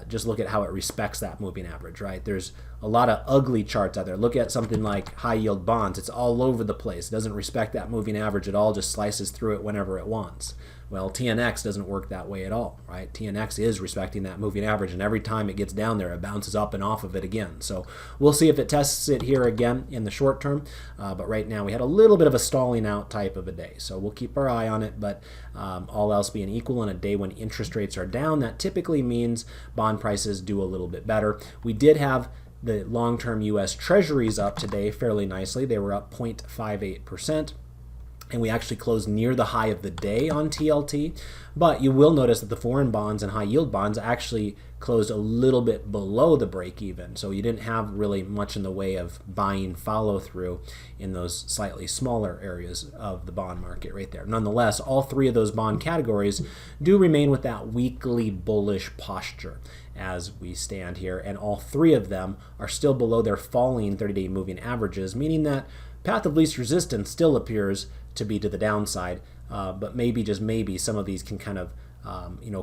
just look at how it respects that moving average, right? There's a lot of ugly charts out there. Look at something like high yield bonds. It's all over the place. It doesn't respect that moving average at all, just slices through it whenever it wants. Well, TNX doesn't work that way at all, right? TNX is respecting that moving average, and every time it gets down there, it bounces up and off of it again. So we'll see if it tests it here again in the short term, but right now we had a little bit of a stalling out type of a day. So we'll keep our eye on it, but all else being equal, on a day when interest rates are down, that typically means bond prices do a little bit better. We did have the long-term U.S. Treasuries up today fairly nicely. They were up 0.58%. and we actually closed near the high of the day on TLT. But you will notice that the foreign bonds and high yield bonds actually closed a little bit below the break even. So you didn't have really much in the way of buying follow through in those slightly smaller areas of the bond market right there. Nonetheless, all three of those bond categories do remain with that weekly bullish posture as we stand here. And all three of them are still below their falling 30-day moving averages, meaning that path of least resistance still appears to be to the downside, but maybe, just maybe, some of these can kind of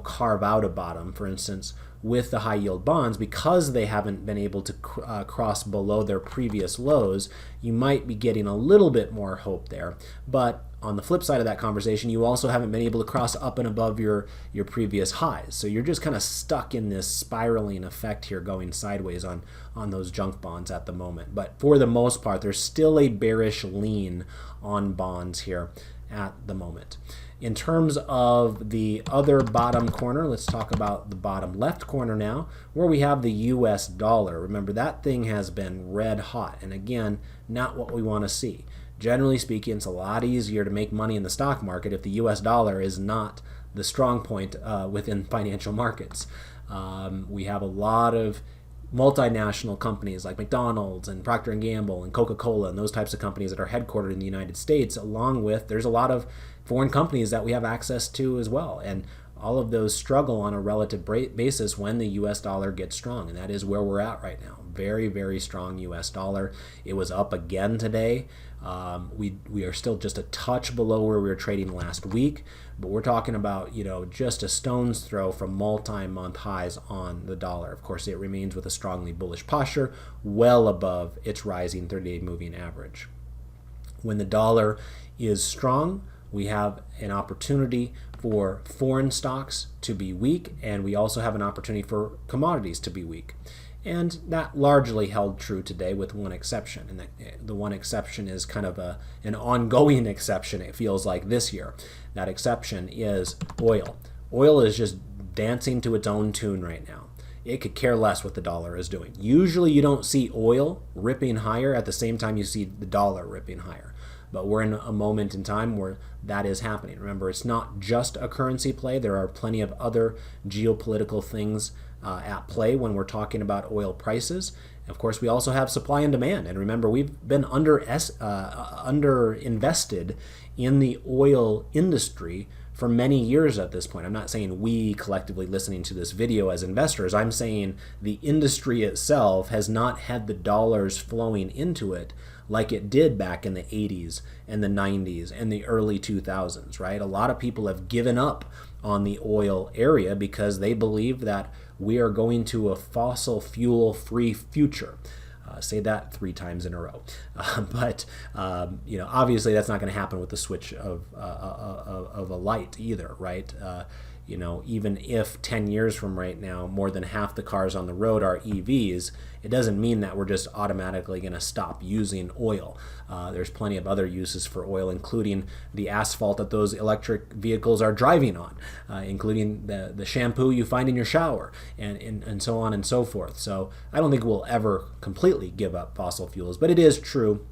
carve out a bottom. For instance, with the high yield bonds, because they haven't been able to cross below their previous lows, you might be getting a little bit more hope there. But on the flip side of that conversation, you also haven't been able to cross up and above your previous highs. So you're just kind of stuck in this spiraling effect here, going sideways on those junk bonds at the moment. But for the most part, there's still a bearish lean on bonds here at the moment. In terms of the other bottom corner, let's talk about the bottom left corner now, where we have the US dollar. Remember, that thing has been red hot, and again, not what we want to see. Generally speaking, it's a lot easier to make money in the stock market if the US dollar is not the strong point within financial markets. We have a lot of multinational companies like McDonald's and Procter & Gamble and Coca-Cola and those types of companies that are headquartered in the United States, along with, there's a lot of foreign companies that we have access to as well. And all of those struggle on a relative basis when the US dollar gets strong, and that is where we're at right now. Very, very strong US dollar. It was up again today. We are still just a touch below where we were trading last week, but we're talking about, just a stone's throw from multi-month highs on the dollar. Of course, it remains with a strongly bullish posture, well above its rising 30-day moving average. When the dollar is strong, we have an opportunity for foreign stocks to be weak, and we also have an opportunity for commodities to be weak. And that largely held true today, with one exception. And the one exception is kind of an ongoing exception, it feels like, this year. That exception is oil. Oil is just dancing to its own tune right now. It could care less what the dollar is doing. Usually you don't see oil ripping higher at the same time you see the dollar ripping higher. But we're in a moment in time where that is happening. Remember, it's not just a currency play. There are plenty of other geopolitical things at play when we're talking about oil prices. Of course, we also have supply and demand. And remember, we've been under invested in the oil industry for many years at this point. I'm not saying we collectively listening to this video as investors. I'm saying the industry itself has not had the dollars flowing into it like it did back in the 80s and the 90s and the early 2000s, right? A lot of people have given up on the oil area because they believe that we are going to a fossil fuel free future. Say that 3 times in a row. But obviously that's not going to happen with the switch of a light either, right? Even if 10 years from right now, more than half the cars on the road are EVs, it doesn't mean that we're just automatically going to stop using oil. There's plenty of other uses for oil, including the asphalt that those electric vehicles are driving on, including the shampoo you find in your shower, and so on and so forth. So I don't think we'll ever completely give up fossil fuels, but it is true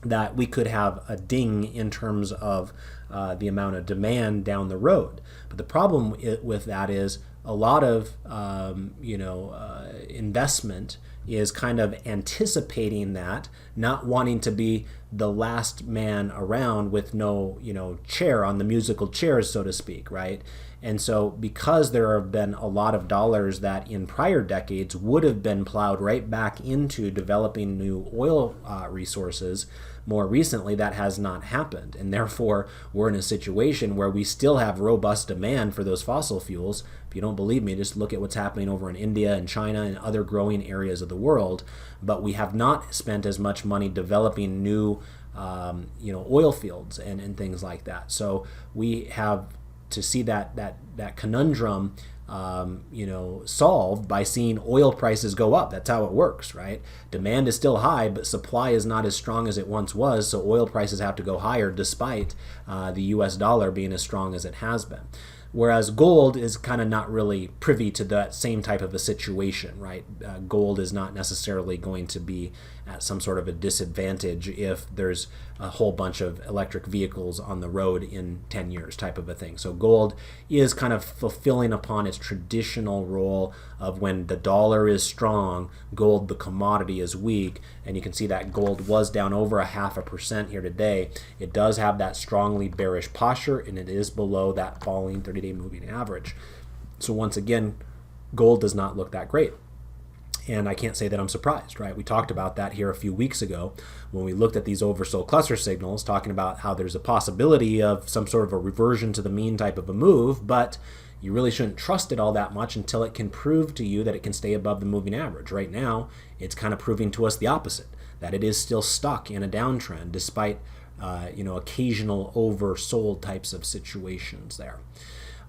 that we could have a ding in terms of the amount of demand down the road. But the problem with that is a lot of investment is kind of anticipating that, not wanting to be the last man around with no chair on the musical chairs, so to speak, right? And so because there have been a lot of dollars that in prior decades would have been plowed right back into developing new oil resources, more recently that has not happened. And therefore, we're in a situation where we still have robust demand for those fossil fuels. If you don't believe me, just look at what's happening over in India and China and other growing areas of the world. But we have not spent as much money developing new oil fields and things like that. So we have to see that conundrum solved by seeing oil prices go up. That's how it works, right? Demand is still high, but supply is not as strong as it once was, so oil prices have to go higher despite the US dollar being as strong as it has been. Whereas gold is kind of not really privy to that same type of a situation, right? Gold is not necessarily going to be at some sort of a disadvantage if there's a whole bunch of electric vehicles on the road in 10 years type of a thing. So gold is kind of fulfilling upon its traditional role of when the dollar is strong, gold, the commodity, is weak. And you can see that gold was down over 0.5% here today. It does have that strongly bearish posture, and it is below that falling 30-day moving average. So once again, gold does not look that great. And I can't say that I'm surprised, right? We talked about that here a few weeks ago when we looked at these oversold cluster signals, talking about how there's a possibility of some sort of a reversion to the mean type of a move, but you really shouldn't trust it all that much until it can prove to you that it can stay above the moving average. Right now, it's kind of proving to us the opposite, that it is still stuck in a downtrend despite occasional oversold types of situations there.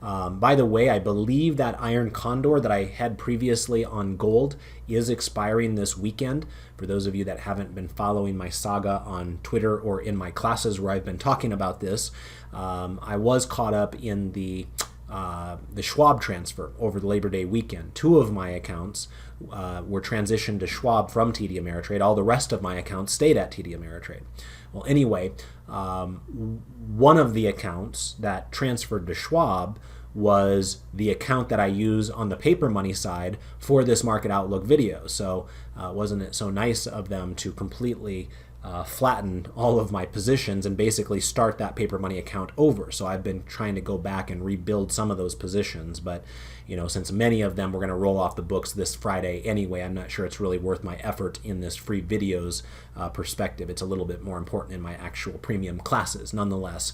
By the way, I believe that iron condor that I had previously on gold is expiring this weekend. For those of you that haven't been following my saga on Twitter or in my classes where I've been talking about this, I was caught up in the Schwab transfer over the Labor Day weekend. 2 of my accounts were transitioned to Schwab from TD Ameritrade. All the rest of my accounts stayed at TD Ameritrade. Well, anyway, one of the accounts that transferred to Schwab was the account that I use on the paper money side for this market outlook video. So wasn't it so nice of them to completely flatten all of my positions and basically start that paper money account over? So I've been trying to go back and rebuild some of those positions, but since many of them were going to roll off the books this Friday anyway, I'm not sure it's really worth my effort in this free videos perspective. It's a little bit more important in my actual premium classes. Nonetheless,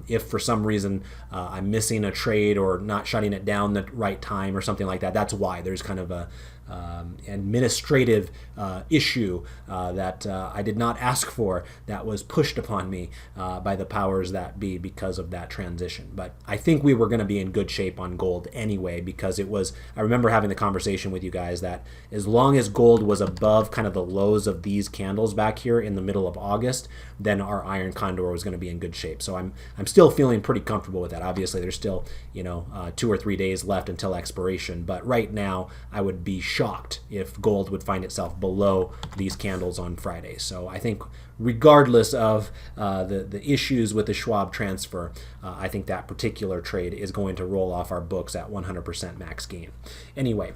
if for some reason I'm missing a trade or not shutting it down the right time or something like that, that's why. There's kind of a administrative issue that I did not ask for that was pushed upon me by the powers that be because of that transition. But I think we were going to be in good shape on gold anyway, because I remember having the conversation with you guys that as long as gold was above kind of the lows of these candles back here in the middle of August, then our iron condor was going to be in good shape. So I'm still feeling pretty comfortable with that. Obviously, there's still 2 or 3 days left until expiration, but right now I would be shocked if gold would find itself below these candles on Friday. So I think regardless of the issues with the Schwab transfer, I think that particular trade is going to roll off our books at 100% max gain. Anyway,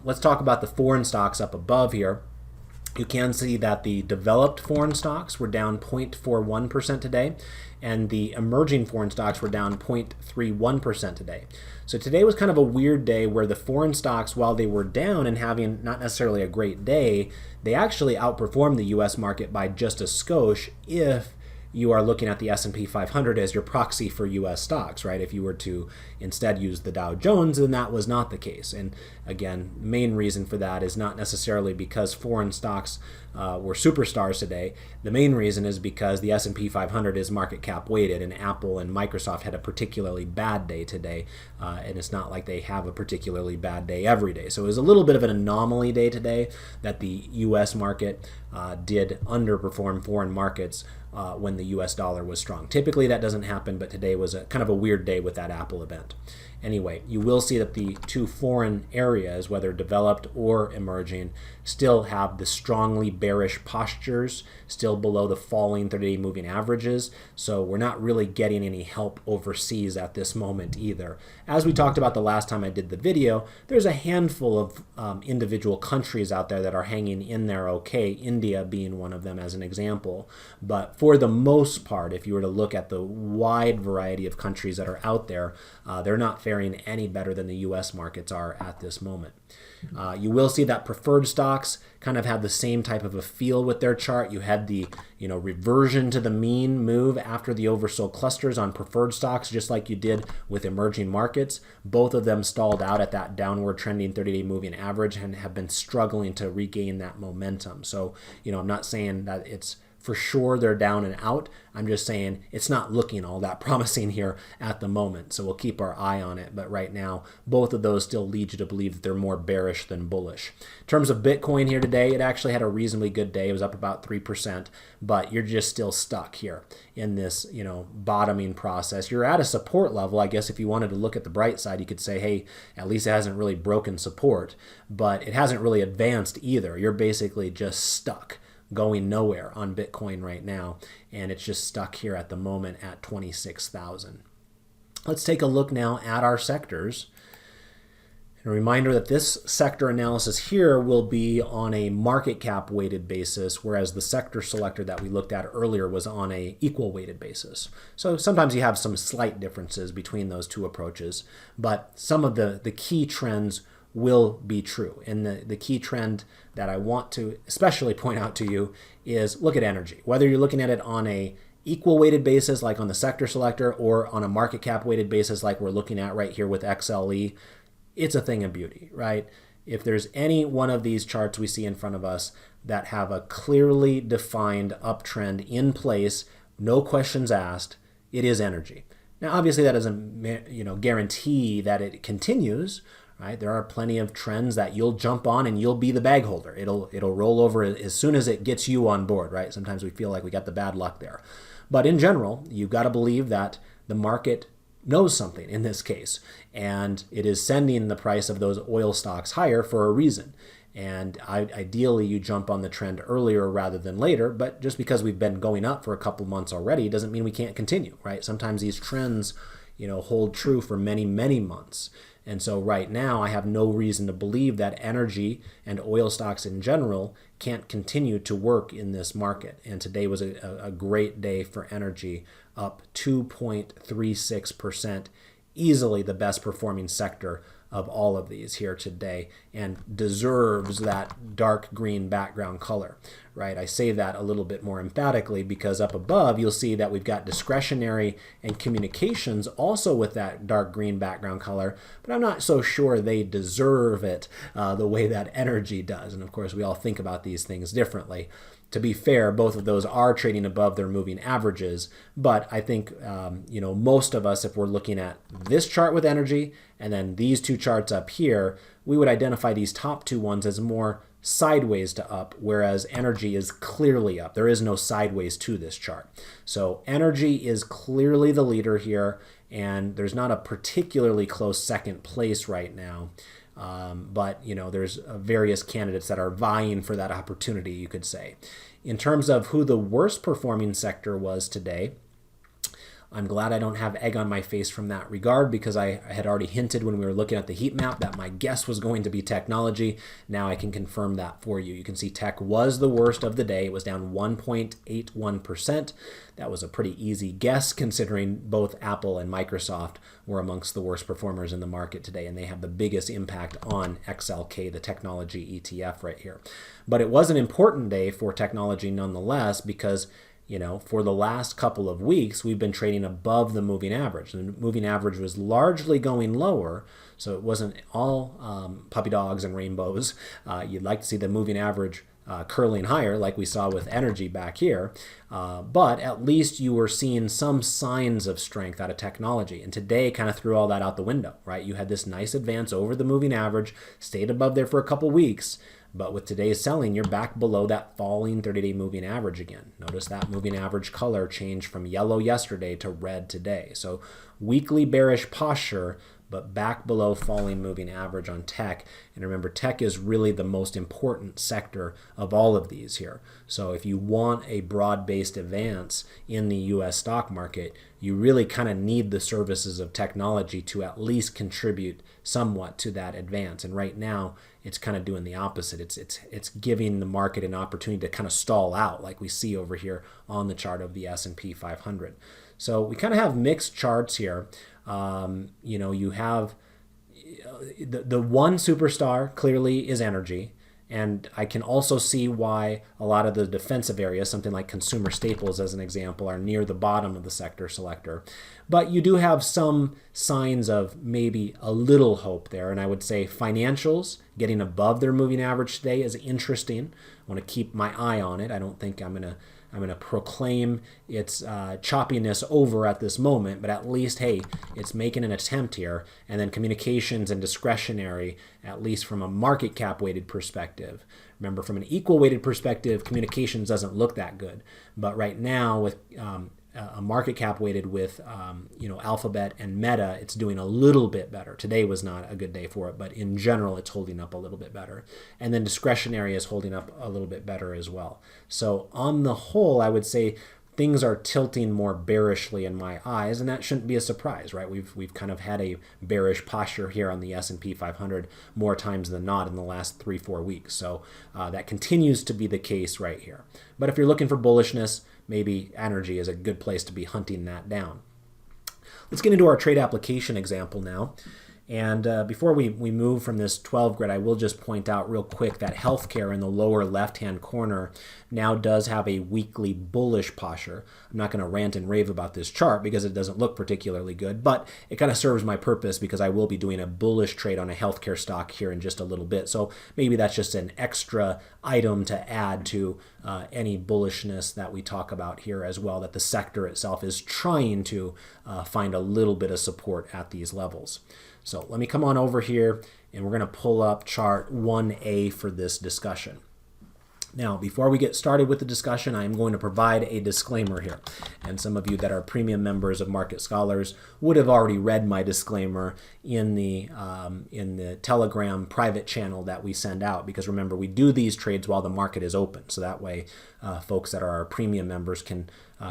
let's talk about the foreign stocks up above here. You can see that the developed foreign stocks were down 0.41% today, and the emerging foreign stocks were down 0.31% today. So today was kind of a weird day where the foreign stocks, while they were down and having not necessarily a great day, they actually outperformed the U.S. market by just a skosh if you are looking at the S&P 500 as your proxy for U.S. stocks, right? If you were to instead use the Dow Jones, then that was not the case. And again, the main reason for that is not necessarily because foreign stocks were superstars today. The main reason is because the S&P 500 is market cap weighted, and Apple and Microsoft had a particularly bad day today, and it's not like they have a particularly bad day every day. So it was a little bit of an anomaly day today that the U.S. market did underperform foreign markets when the U.S. dollar was strong. Typically that doesn't happen, but today was a kind of a weird day with that Apple event. Anyway, you will see that the 2 foreign areas, whether developed or emerging, still have the strongly bearish postures, still below the falling 30-day moving averages. So we're not really getting any help overseas at this moment either. As we talked about the last time I did the video, there's a handful of individual countries out there that are hanging in there okay, India being one of them as an example. But for the most part, if you were to look at the wide variety of countries that are out there, they're not faring any better than the U.S. markets are at this moment. You will see that preferred stocks kind of have the same type of a feel with their chart. You had the reversion to the mean move after the oversold clusters on preferred stocks, just like you did with emerging markets. Both of them stalled out at that downward trending 30-day moving average and have been struggling to regain that momentum. So I'm not saying that it's for sure they're down and out. I'm just saying it's not looking all that promising here at the moment. So we'll keep our eye on it. But right now, both of those still lead you to believe that they're more bearish than bullish. In terms of Bitcoin here today, it actually had a reasonably good day. It was up about 3%, but you're just still stuck here in this, bottoming process. You're at a support level. I guess if you wanted to look at the bright side, you could say, hey, at least it hasn't really broken support, but it hasn't really advanced either. You're basically just stuck, going nowhere on Bitcoin right now, and it's just stuck here at the moment at 26,000. Let's take a look now at our sectors. A reminder that this sector analysis here will be on a market cap weighted basis, whereas the sector selector that we looked at earlier was on a equal weighted basis. So sometimes you have some slight differences between those two approaches, but some of the key trends will be true. And the key trend that I want to especially point out to you is look at energy. Whether you're looking at it on a equal weighted basis like on the sector selector or on a market cap weighted basis like we're looking at right here with XLE, it's a thing of beauty, right? If there's any one of these charts we see in front of us that have a clearly defined uptrend in place, no questions asked, it is energy. Now, obviously that doesn't guarantee that it continues, right? There are plenty of trends that you'll jump on and you'll be the bag holder. It'll roll over as soon as it gets you on board, right? Sometimes we feel like we got the bad luck there. But in general, you've got to believe that the market knows something in this case, and it is sending the price of those oil stocks higher for a reason. And ideally, you jump on the trend earlier rather than later, but just because we've been going up for a couple months already doesn't mean we can't continue, right? Sometimes these trends, hold true for many, many months. And so right now, I have no reason to believe that energy and oil stocks in general can't continue to work in this market. And today was a great day for energy, up 2.36%, easily the best performing sector of all of these here today, and deserves that dark green background color, right? I say that a little bit more emphatically because up above you'll see that we've got discretionary and communications also with that dark green background color, but I'm not so sure they deserve it the way that energy does. And of course, we all think about these things differently. To be fair, both of those are trading above their moving averages, but I think most of us, if we're looking at this chart with energy and then these two charts up here, we would identify these top two ones as more sideways to up, whereas energy is clearly up. There is no sideways to this chart. So energy is clearly the leader here, and there's not a particularly close second place right now. But there's various candidates that are vying for that opportunity, you could say. In terms of who the worst performing sector was today, I'm glad I don't have egg on my face from that regard, because I had already hinted when we were looking at the heat map that my guess was going to be technology. Now I can confirm that for you. You can see tech was the worst of the day. It was down 1.81%. That was a pretty easy guess considering both Apple and Microsoft were amongst the worst performers in the market today, and they have the biggest impact on XLK, the technology ETF right here. But it was an important day for technology nonetheless, because for the last couple of weeks, we've been trading above the moving average. The moving average was largely going lower, so it wasn't all puppy dogs and rainbows. You'd like to see the moving average curling higher like we saw with energy back here, but at least you were seeing some signs of strength out of technology. And today kind of threw all that out the window, right? You had this nice advance over the moving average, stayed above there for a couple weeks, but with today's selling, you're back below that falling 30-day moving average again. Notice that moving average color changed from yellow yesterday to red today. So weekly bearish posture, but back below falling moving average on tech. And remember, tech is really the most important sector of all of these here. So if you want a broad-based advance in the U.S. stock market, you really kind of need the services of technology to at least contribute somewhat to that advance. And right now, it's kind of doing the opposite. It's giving the market an opportunity to kind of stall out, like we see over here on the chart of the S&P 500. So we kind of have mixed charts here. You have the one superstar clearly is energy. And I can also see why a lot of the defensive areas, something like consumer staples as an example, are near the bottom of the sector selector. But you do have some signs of maybe a little hope there. And I would say financials getting above their moving average today is interesting. I want to keep my eye on it. I don't think I'm going to I'm going to proclaim its choppiness over at this moment, but at least, hey, it's making an attempt here. And then communications and discretionary, at least from a market cap weighted perspective. Remember, from an equal weighted perspective, communications doesn't look that good. But right now, with a market cap weighted with Alphabet and Meta, it's doing a little bit better. Today was not a good day for it, but in general, it's holding up a little bit better. And then discretionary is holding up a little bit better as well. So on the whole, I would say things are tilting more bearishly in my eyes, and that shouldn't be a surprise, right? We've kind of had a bearish posture here on the S&P 500 more times than not in the last 3-4 weeks. So that continues to be the case right here. But if you're looking for bullishness, maybe energy is a good place to be hunting that down. Let's get into our trade application example now. And before we move from this 12 grid, I will just point out real quick that healthcare in the lower left-hand corner now does have a weekly bullish posture. I'm not going to rant and rave about this chart because it doesn't look particularly good, but it kind of serves my purpose because I will be doing a bullish trade on a healthcare stock here in just a little bit. So maybe that's just an extra item to add to any bullishness that we talk about here as well, that the sector itself is trying to find a little bit of support at these levels. So let me come on over here and we're going to pull up chart 1A for this discussion. Now, before we get started with the discussion, I am going to provide a disclaimer here. And some of you that are premium members of Market Scholars would have already read my disclaimer in the Telegram private channel that we send out. Because remember, we do these trades while the market is open. So that way, folks that are our premium members can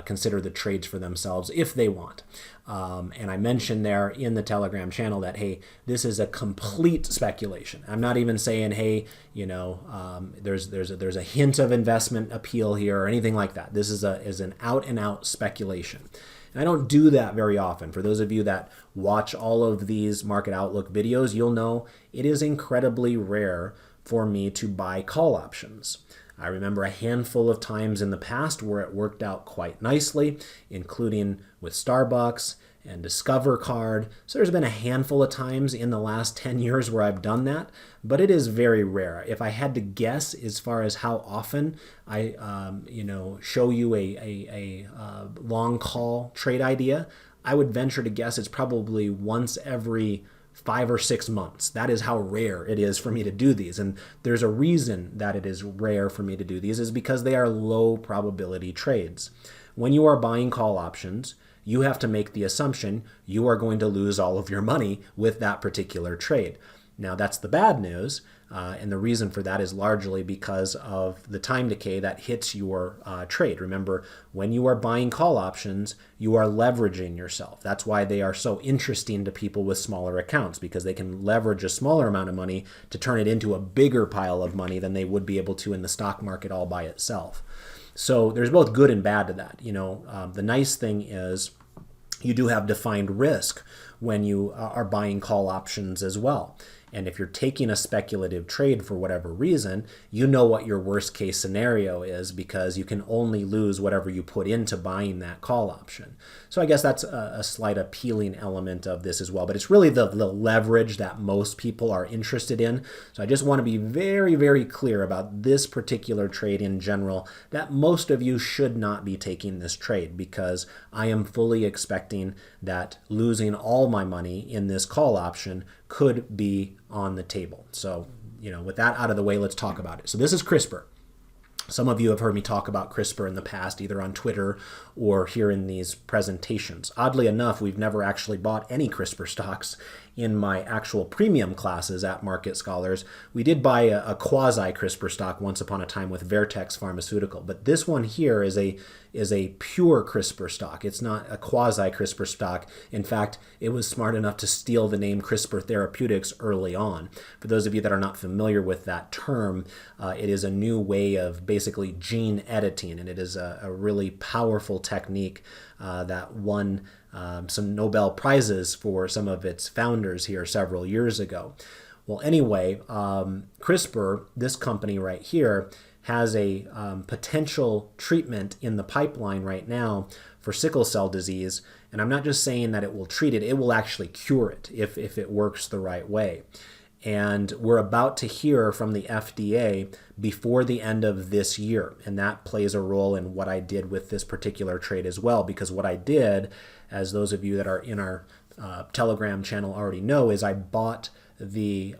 consider the trades for themselves if they want. And I mentioned there in the Telegram channel that, hey, this is a complete speculation. I'm not even saying, hey, there's a hint of investment appeal here or anything like that. This is an out and out speculation. And I don't do that very often. For those of you that watch all of these market outlook videos, you'll know it is incredibly rare for me to buy call options. I remember a handful of times in the past where it worked out quite nicely, including with Starbucks and Discover Card. So there's been a handful of times in the last 10 years where I've done that, but it is very rare. If I had to guess as far as how often I show you a long call trade idea, I would venture to guess it's probably once every 5 or 6 months. That is how rare it is for me to do these. And there's a reason that it is rare for me to do these, is because they are low probability trades. When you are buying call options, you have to make the assumption you are going to lose all of your money with that particular trade. Now, that's the bad news. And the reason for that is largely because of the time decay that hits your trade. Remember, when you are buying call options, you are leveraging yourself. That's why they are so interesting to people with smaller accounts, because they can leverage a smaller amount of money to turn it into a bigger pile of money than they would be able to in the stock market all by itself. So there's both good and bad to that. The nice thing is you do have defined risk when you are buying call options as well. And if you're taking a speculative trade for whatever reason, you know what your worst case scenario is, because you can only lose whatever you put into buying that call option. So I guess that's a slight appealing element of this as well. But it's really the leverage that most people are interested in. So I just want to be very, very clear about this particular trade in general, that most of you should not be taking this trade, because I am fully expecting that losing all my money in this call option could be on the table. So, with that out of the way, let's talk about it. So this is CRISPR. Some of you have heard me talk about CRISPR in the past, either on Twitter or here in these presentations. Oddly enough, we've never actually bought any CRISPR stocks in my actual premium classes at Market Scholars. We did buy a quasi-CRISPR stock once upon a time with Vertex Pharmaceutical, but this one here is a pure CRISPR stock. It's not a quasi-CRISPR stock. In fact, it was smart enough to steal the name CRISPR Therapeutics early on. For those of you that are not familiar with that term, it is a new way of basically gene editing, and it is a really powerful technique that won some Nobel Prizes for some of its founders here several years ago. Well, anyway, CRISPR, this company right here, has a potential treatment in the pipeline right now for sickle cell disease. And I'm not just saying that it will treat it, it will actually cure it if it works the right way. And we're about to hear from the FDA before the end of this year. And that plays a role in what I did with this particular trade as well, because what I did, as those of you that are in our Telegram channel already know, is I bought the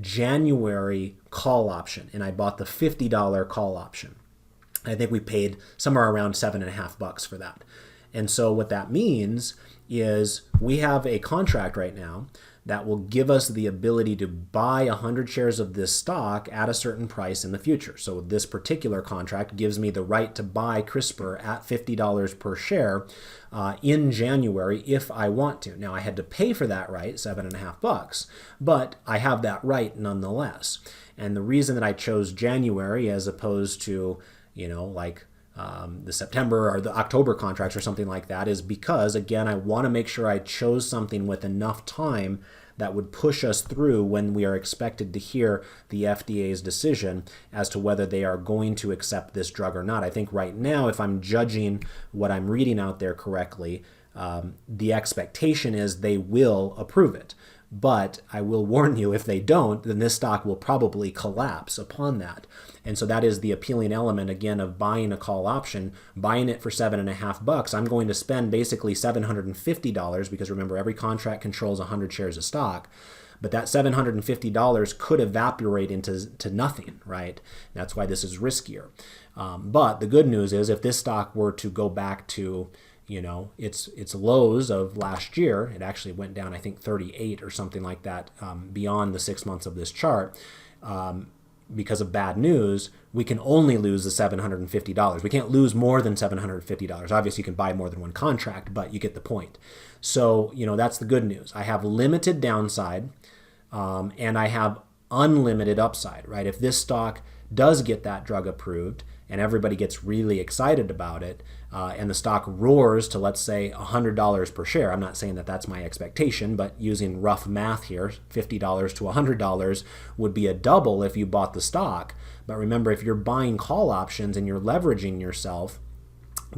January call option, and I bought the $50 call option. I think we paid somewhere around $7.50 for that. And so what that means is we have a contract right now that will give us the ability to buy 100 shares of this stock at a certain price in the future. So this particular contract gives me the right to buy CRISPR at $50 per share in January if I want to. Now I had to pay for that right, $7.50, but I have that right nonetheless. And the reason that I chose January as opposed to, like the September or the October contracts or something like that is because, again, I want to make sure I chose something with enough time that would push us through when we are expected to hear the FDA's decision as to whether they are going to accept this drug or not. I think right now, if I'm judging what I'm reading out there correctly, the expectation is they will approve it. But I will warn you, if they don't, then this stock will probably collapse upon that. And so that is the appealing element, again, of buying a call option, buying it for $7.50. I'm going to spend basically $750 because remember, every contract controls 100 shares of stock. But that $750 could evaporate into nothing, right? That's why this is riskier. But the good news is if this stock were to go back to its lows of last year, it actually went down, I think, 38 or something like that beyond the 6 months of this chart. Because of bad news, we can only lose the $750. We can't lose more than $750. Obviously, you can buy more than one contract, but you get the point. So, that's the good news. I have limited downside and I have unlimited upside, right? If this stock does get that drug approved and everybody gets really excited about it, and the stock roars to, let's say, $100 per share. I'm not saying that that's my expectation, but using rough math here, $50 to $100 would be a double if you bought the stock. But remember, if you're buying call options and you're leveraging yourself,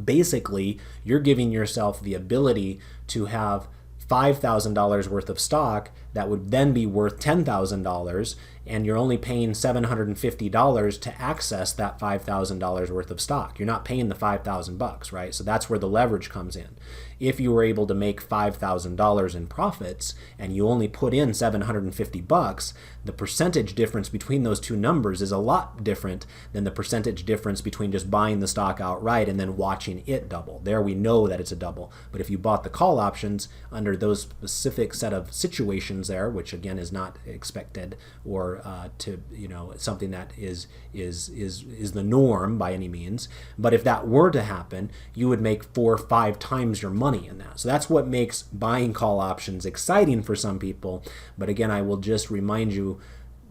basically you're giving yourself the ability to have $5,000 worth of stock that would then be worth $10,000, and you're only paying $750 to access that $5,000 worth of stock. You're not paying the $5,000, right? So that's where the leverage comes in. If you were able to make $5,000 in profits and you only put in $750, the percentage difference between those two numbers is a lot different than the percentage difference between just buying the stock outright and then watching it double. There we know that it's a double. But if you bought the call options under those specific set of situations there, which again is not expected or something that is the norm by any means. But if that were to happen, you would make 4 or 5 times your money in that. So that's what makes buying call options exciting for some people. But again, I will just remind you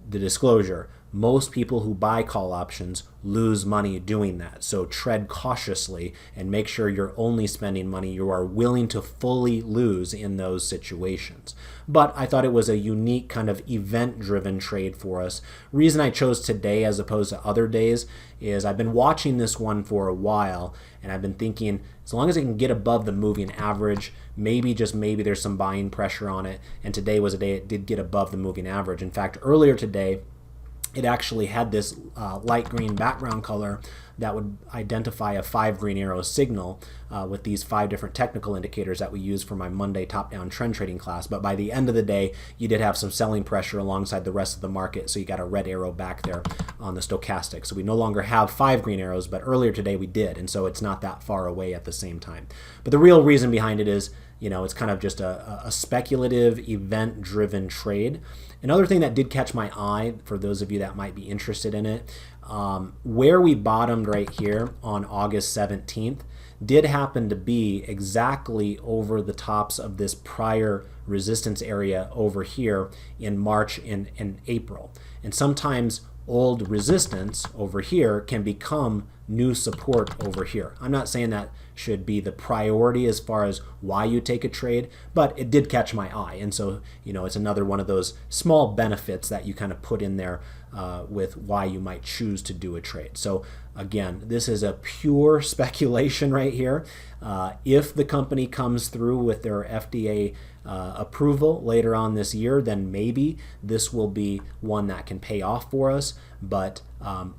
the disclosure. Most people who buy call options lose money doing that. So tread cautiously and make sure you're only spending money you are willing to fully lose in those situations. But I thought it was a unique kind of event-driven trade for us. Reason I chose today as opposed to other days is I've been watching this one for a while and I've been thinking as long as it can get above the moving average, maybe, just maybe, there's some buying pressure on it. And today was a day it did get above the moving average. In fact, earlier today, it actually had this light green background color that would identify a 5 green arrow signal with these 5 different technical indicators that we use for my Monday top-down trend trading class. But by the end of the day, you did have some selling pressure alongside the rest of the market, so you got a red arrow back there on the stochastic. So we no longer have 5 green arrows, but earlier today we did, and so it's not that far away at the same time. But the real reason behind it is, it's kind of just a speculative, event-driven trade. Another thing that did catch my eye, for those of you that might be interested in it, where we bottomed right here on August 17th did happen to be exactly over the tops of this prior resistance area over here in March and April. And sometimes old resistance over here can become new support over here. I'm not saying that should be the priority as far as why you take a trade, but it did catch my eye. And so, it's another one of those small benefits that you kind of put in there with why you might choose to do a trade. So again, this is a pure speculation right here. If the company comes through with their FDA approval later on this year, then maybe this will be one that can pay off for us. But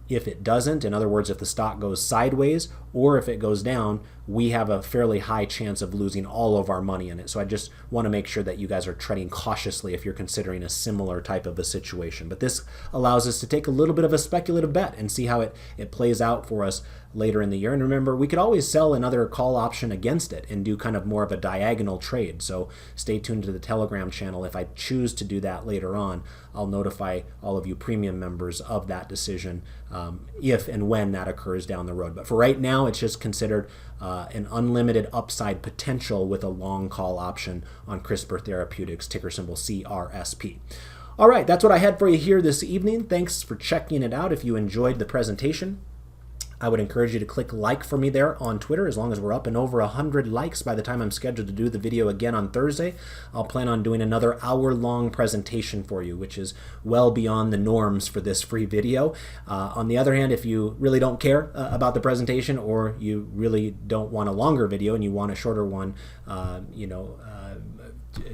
if it doesn't, in other words, if the stock goes sideways or if it goes down, we have a fairly high chance of losing all of our money in it. So I just want to make sure that you guys are treading cautiously if you're considering a similar type of a situation. But this allows us to take a little bit of a speculative bet and see how it plays out for us later in the year. And remember, we could always sell another call option against it and do kind of more of a diagonal trade. So stay tuned to the Telegram channel. If I choose to do that later on, I'll notify all of you premium members of that decision if and when that occurs down the road. But for right now, it's just considered an unlimited upside potential with a long call option on CRISPR Therapeutics, ticker symbol CRSP. All right, that's what I had for you here this evening. Thanks for checking it out. If you enjoyed the presentation, I would encourage you to click like for me there on Twitter. As long as we're up and over 100 likes by the time I'm scheduled to do the video again on Thursday, I'll plan on doing another hour-long presentation for you, which is well beyond the norms for this free video. On the other hand, if you really don't care about the presentation, or you really don't want a longer video and you want a shorter one,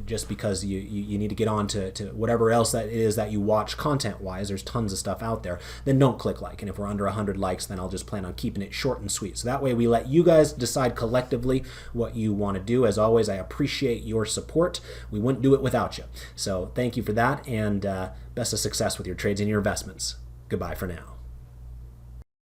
just because you need to get on to whatever else that is that you watch content-wise, there's tons of stuff out there, then don't click like. And if we're under 100 likes, then I'll just plan on keeping it short and sweet. So that way we let you guys decide collectively what you want to do. As always, I appreciate your support. We wouldn't do it without you. So thank you for that, and best of success with your trades and your investments. Goodbye for now.